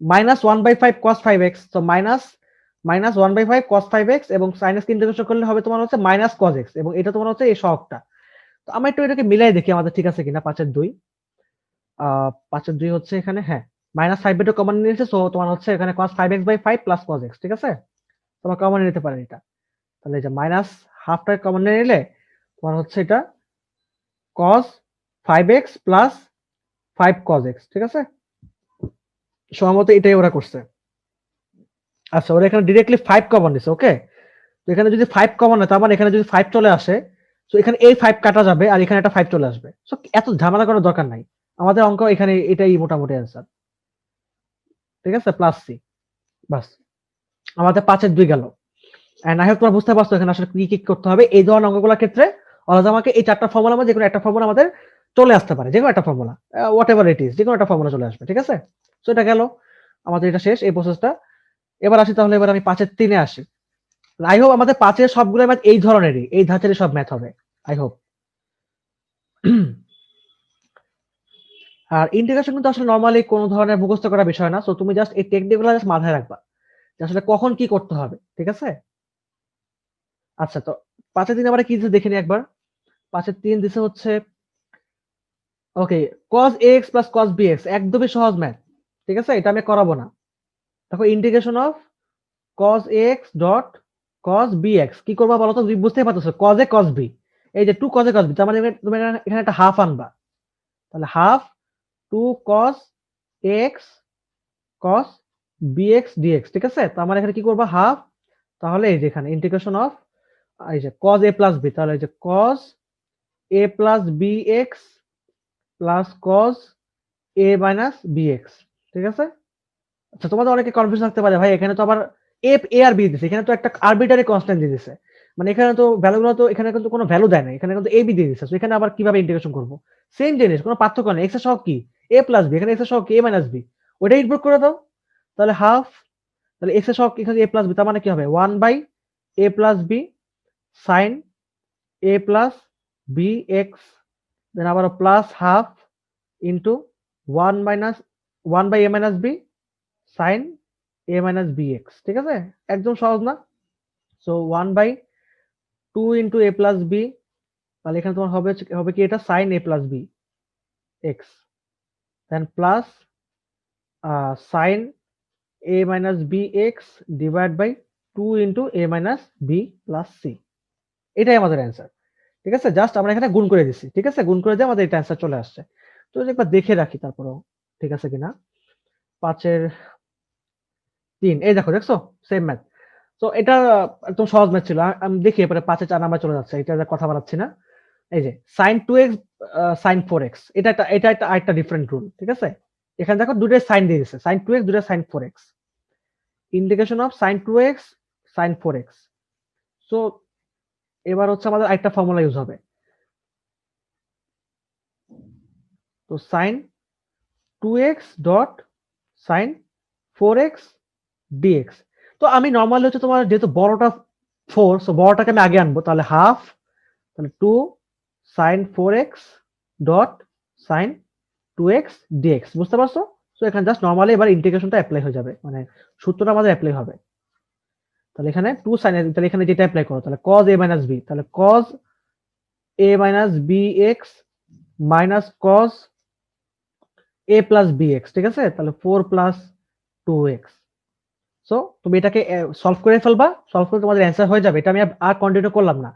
মাইনাস 1/5 cos 5x, তো মাইনাস 1/5 cos 5x, এবং sin x ইন্টিগ্রেশন করলে হবে তোমার হচ্ছে মাইনাস cos x, এবং এটা তোমার হচ্ছে এই সহগটা। তো আমরা একটু এটাকে মিলাই দেখি আমাদের ঠিক আছে কিনা। 5/2, 5/2 হচ্ছে এখানে, হ্যাঁ, মাইনাস 5/2 কমন নিয়েছে, সো তোমার হচ্ছে এখানে cos 5x/5 plus cos x, ঠিক আছে? তোমার কমন নিতে পারে এটা। তাহলে এই যে মাইনাস হাফটা কমন নিলে তোমার হচ্ছে এটা cos 5x plus 5 cos x, ঠিক আছে? সম্ভবত এটাই ওরা করছে। আচ্ছা ওরা এখানে ডিরেক্টলি 5 কমন দিছে, ওকে? তো এখানে যদি 5 কমন হয়, তার মানে এখানে যদি 5 চলে আসে, তো এখানে এই 5 কাটা যাবে আর এখানে একটা 5 চলে আসবে। সো এত ঝামেলা করার দরকার নাই। আমাদের অঙ্ক এখানে এটাই মোটামুটি অ্যান্সার, ঠিক আছে? প্লাস সি, বাস। আমাদের 5/2 গেল। এন্ড আই হোপ তোমরা বুঝতে পারছো এখানে আসলে কি কি করতে হবে। এই ধরনের অঙ্কগুলোর ক্ষেত্রে অলরেডি আমাকে এই চারটা ফর্মুলা মধ্যে যেকোনো একটা ফর্মুলা আমাদের চলে আসতে পারে, যেকোনো একটা formula, what ever it is, যেকোনো একটা ফর্মুলা চলে আসবে, ঠিক আছে? সো এটা গেল, আমাদের এটা শেষ এই প্রসেসটা। এবার আসি, তাহলে এবার আমি 5/3 আসি। আই হোপ আমাদের 5-এর সবগুলো ম্যাথ এই ধরনেরই, এই ধাঁচেরই সব ম্যাথ হবে, আই হোপ। আর ইন্টিগ্রেশন কিন্তু আসলে নরমালি কোনো ধরনের মুখস্থ করা বিষয় না। সো তুমি জাস্ট এই টেকনিকগুলো জাস্ট মাথায় রাখবা যে আসলে কখন কি করতে হবে, ঠিক আছে? আচ্ছা, তো 5/3 আমরা কি দিছে দেখে নিই একবার। 5/3 দিছে হচ্ছে, ওকে, cos ax plus cos bx, একদমই সহজ ম্যাথ, ঠিক আছে? এটা আমি করাবো না। দেখো integration of cos ax dot cos bx, কি করবা বলো তো? তুমি বুঝতেই পারতেছো, cos a cos b, এই যে 2 cos a cos b, তার মানে তুমি এখানে একটা হাফ আনবা। তাহলে half 2 cos ax cos bx dx, ঠিক আছে? তো আমার এখানে কি করবা? হাফ, তাহলে এই যে এখানে ইন্টিগ্রেশন অফ এই যে cos a প্লাস b, তাহলে এই যে cos a plus bx plus cos a minus bx, ঠিক আছে? আচ্ছা তোমাদের অনেকে কনফিউজ থাকতে পারে, ভাই এখানে তো আবার এ আর বি দিছে, এখানে তো একটা আরবিটারি কনস্ট্যান্ট দিয়ে দিছে, মানে এখানে তো ভ্যালুগুলো তো এখানে কিন্তু কোনো ভ্যালু দেয় না, এখানে কিন্তু এ বি দিয়ে দিছে। তো এখানে আবার কিভাবে ইন্টিগ্রেশন করব? সেম জিনিস, কোনো পার্থক্য নেই। এক্স এর সহগ কি? এ প্লাস বি, এখানে এক্স এর সহগ কি? এ মাইনাস বি, ওইটা ইনপুট করে দাও। তাহলে হাফ, তাহলে এক্স এর সহগ এখানে এ প্লাস বি, তার মানে কি হবে? 1/a plus B sine A plus B X, then আবার plus half into 1 minus B sine A minus B X, ঠিক আছে? একদম সহজ না? So 1/2 into A plus B, তাহলে এখানে তোমার হবে হবে কি? এটা sine A plus B X, then plus sine A minus B X divide by 2 into A minus B plus C. এটাই আমাদের অ্যান্সার, ঠিক আছে? জাস্ট আমরা এখানে গুণ করে দিছি, ঠিক আছে? গুণ করে দিয়ে আমাদের এটা অ্যান্সার চলে আসছে। তো একবার দেখে রাখি তারপরেও ঠিক আছে কিনা। 5/3, এই দেখো, দেখছো? Same math. তো এটা একদম সহজ ম্যাথ ছিল। আমি দেখি এরপরে 5 এ 4 নাম্বার চলে যাচ্ছে। এটা কথা বাড়াচ্ছি না। এই যে sin 2x sin 4x এটা একটা আরেকটা ডিফারেন্ট রুল। ঠিক আছে? এখানে দেখো দুটোই sin দিয়ে দিয়েছে। sin 2x দুটোই sin 4x। Integration of sin 2x sin 4x। So এবার হচ্ছে আমাদের আরেকটা ফর্মুলা ইউজ হবে। তো sin 2x dot sin 4x dx। তো আমি নরমালি হচ্ছে তোমার যেহেতু বড়টা 4 সো বড়টাকে আমি আগে আনবো, তাহলে হাফ, তাহলে 2 sin 4x dot sin 2x dx। বুঝতে পারছো? সো এখানে জাস্ট নরমালি এবার ইন্টিগ্রেশনটা অ্যাপ্লাই হয়ে যাবে, মানে সূত্রটা আমাদের অ্যাপ্লাই হবে। তাহলে এখানে 2 sin, তাহলে এখানে যেটা অ্যাপ্লাই করো, তাহলে cos a minus b, তাহলে cos a minus bx minus cos a plus bx। ঠিক আছে? তাহলে 4 plus 2x। সো তুমি এটাকে সলভ করে ফেলবা, সলভ করে তোমাদের অ্যান্সার হয়ে যাবে। এটা আমি আর কন্টিনিউ করলাম না,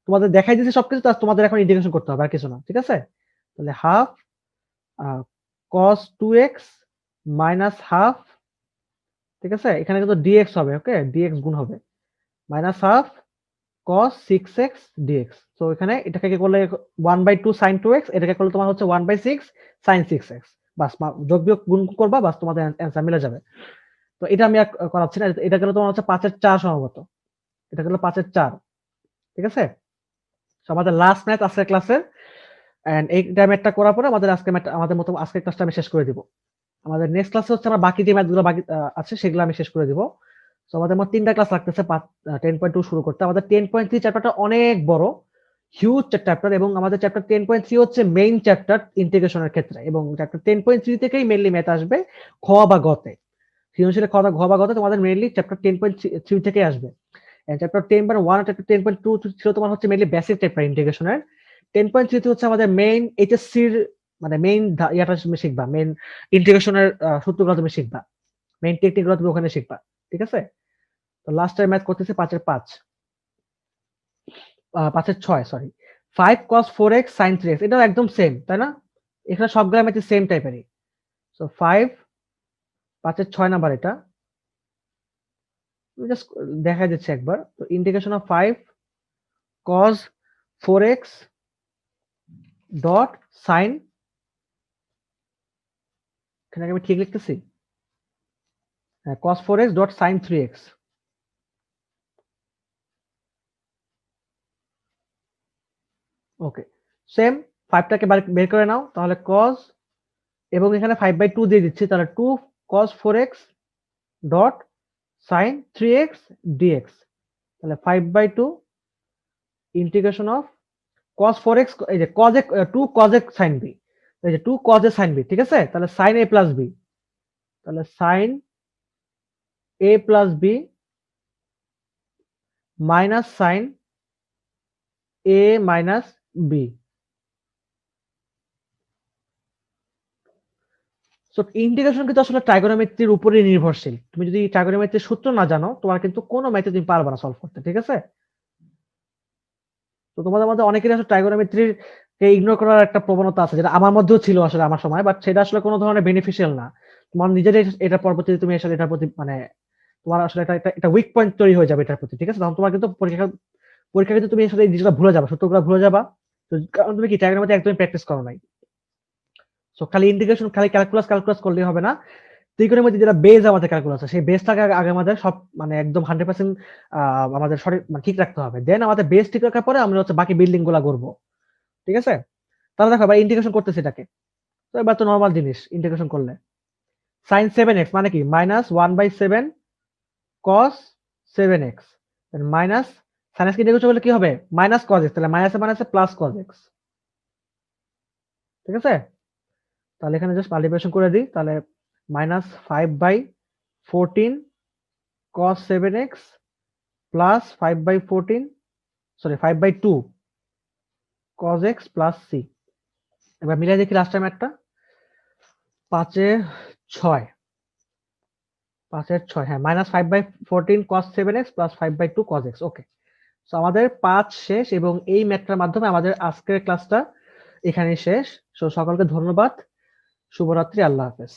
তোমাদের দেখাই দিয়েছি সবকিছু, তোমাদের এখন ইন্টিগ্রেশন করতে হবে, আর কিছু না। ঠিক আছে? তাহলে half cos 2x minus half, ঠিক আছে, এখানে কিন্তু dx হবে, ওকে, dx গুণ হবে, minus half cos 6x dx। তো এখানে এটাকে কি করলে 1/2 sin 2x, এটাকে করলে তোমার হচ্ছে 1/6 sin 6x। বাস যোগ বিয়োগ গুণ করবা, বাস তোমাদের অ্যান্সার মিলে যাবে। তো এটা আমি আর করাচ্ছি না, এটা গেলে তোমার হচ্ছে 5 এর 4 সম্ভবত, এটা গেল 5 এর 4। ঠিক আছে? সো আমাদের লাস্ট ম্যাথ আজকের ক্লাসের, এন্ড এইটা ম্যাথটা করার পরে আমাদের আমাদের মতো আজকের ক্লাসটা আমি শেষ করে দিব। আমাদের নেক্সট ক্লাসে হচ্ছে আমরা বাকি যে ম্যাথগুলো বাকি আছে সেগুলো আমি শেষ করে দিব। সো আমাদের মোট 3টা ক্লাস লাগতেছে 10.2 শুরু করতে। আমাদের 10.3 চ্যাপ্টারটা অনেক বড়, হিউজ চ্যাপ্টার, এবং আমাদের চ্যাপ্টার 10.3 হচ্ছে মেইন চ্যাপ্টার ইন্টিগ্রেশনের ক্ষেত্রে, এবং চ্যাপ্টার 10.3 থেকেই মেইনলি ম্যাথ আসবে খ বা গতে। সৃজনশীলে খ বা গতে তোমাদের মেইনলি চ্যাপ্টার 10.3 থেকে আসবে। চ্যাপ্টার 10.1 আর চ্যাপ্টার 10.2 ছিল তোমার হচ্ছে মেইনলি বেসিক চ্যাপ্টার ইন্টিগ্রেশনের। 10.3 হচ্ছে আমাদের মেইন এইচএসসির, মানে মেইন ইয়াটা তুমি শিখবা, মেইন ইন্টিগ্রেশনের সূত্রগুলো তুমি শিখবা, মেইন টেকনিকগুলো তুমি ওখানে শিখবা। ঠিক আছে? তো লাস্ট টাইম ম্যাথ করতেছে 5 এর 5, 5 এর 6 sorry, 5 cos 4x sin 3x। এটাও একদম সেম, তাই না? এখানে সবগুলো ম্যাথ সেম টাইপেরই। সো 5, 5 এর 6 নাম্বার এটা জাস্ট দেখা যাচ্ছে একবার। তো integration of 5 cos 4x dot sin, এখানে আমি ঠিক লিখতেছি, হ্যাঁ, cos 4x dot sin 3x। ওকে, সেম 5টাকে বের করে নাও, তাহলে cos, এবং এখানে 5/2 দিয়ে দিচ্ছি, তাহলে 2 cos 4x dot sin 3x dx। তাহলে 5/2 ইন্টিগ্রেশন অফ cos 4x, এই যে cos a 2 cos a sin b, এই যে 2 cos a sin b। ঠিক আছে? তাহলে sin a plus b, তাহলে sin a plus b minus sin a minus b। So integration কিন্তু আসলে ট্রাইগোনোমেট্রির উপরে নির্ভরশীল। তুমি যদি ট্রাইগোনোমেট্রির সূত্র না জানো, তোমার কিন্তু কোনো ম্যাথে তুমি পারবে না সলভ করতে। ঠিক আছে? তো তোমাদের মধ্যে অনেকেরই আসলে ট্রাইগোনোমেট্রির কে ইগনোর করার একটা প্রবণতা আছে, যেটা আমার মধ্যেও ছিল আসলে আমার সময়, বাট সেটা আসলে কোনো ধরনের বেনিফিশিয়াল না। তোমার নিজের এটা পরবর্তীতে তুমি আসলে এটার প্রতি, মানে তোমার আসলে একটা উইক পয়েন্ট তৈরি হয়ে যাবে এটার প্রতি। ঠিক আছে? তখন তোমার কিন্তু পরীক্ষা কিন্তু তুমি আসলে এই জিনিসটা ভুলে যাবা, সূত্রগুলো ভুলে যাবা। তো কারণ তুমি কি ট্রাইগোনোমেট্রি একদমই প্র্যাকটিস করো নাই। সো খালি ইন্টিগ্রেশন, খালি ক্যালকুলাস করলেই হবে না। ত্রিকোণমিতি যেটা বেস আমাদের ক্যালকুলাস আছে, সেই বেসটাকে আগে আমাদের সব, মানে একদম 100% আমাদের সঠিক, মানে ঠিক রাখতে হবে। দেন আমাদের বেস ঠিক রাখার পরে আমরা হচ্ছে বাকি বিল্ডিং গুলা করবো। ঠিক আছে? তাহলে দেখো এবার ইন্টিগ্রেশন করতেছি এটাকে। তো এবার তো নরমাল জিনিস ইন্টিগ্রেশন করলে sin 7x মানে কি minus 1/7 cos 7x, minus sin x integration করলে কি হবে, মাইনাস cos x, তাহলে মাইনাসে মাইনাসে প্লাস cos x। ঠিক আছে? তাহলে এখানে জাস্ট মাল্টিপ্লিকেশন করে দিই, তাহলে minus 5/14 cos 7x plus 5/14, sorry 5/2 cos x plus c। এবার মিলাই দেখি লাস্ট টাইম একটা 5 এর 6, 5 এর 6, হ্যাঁ, minus 5/14 cos 7x plus 5/2 cos x। ওকে, সো আমাদের 5 শেষ, এবং এই ম্যাথটার মাধ্যমে আমাদের আজকের ক্লাসটা এখানেই শেষ। সো সকলকে ধন্যবাদ, শুভরাত্রি, আল্লাহ হাফেজ।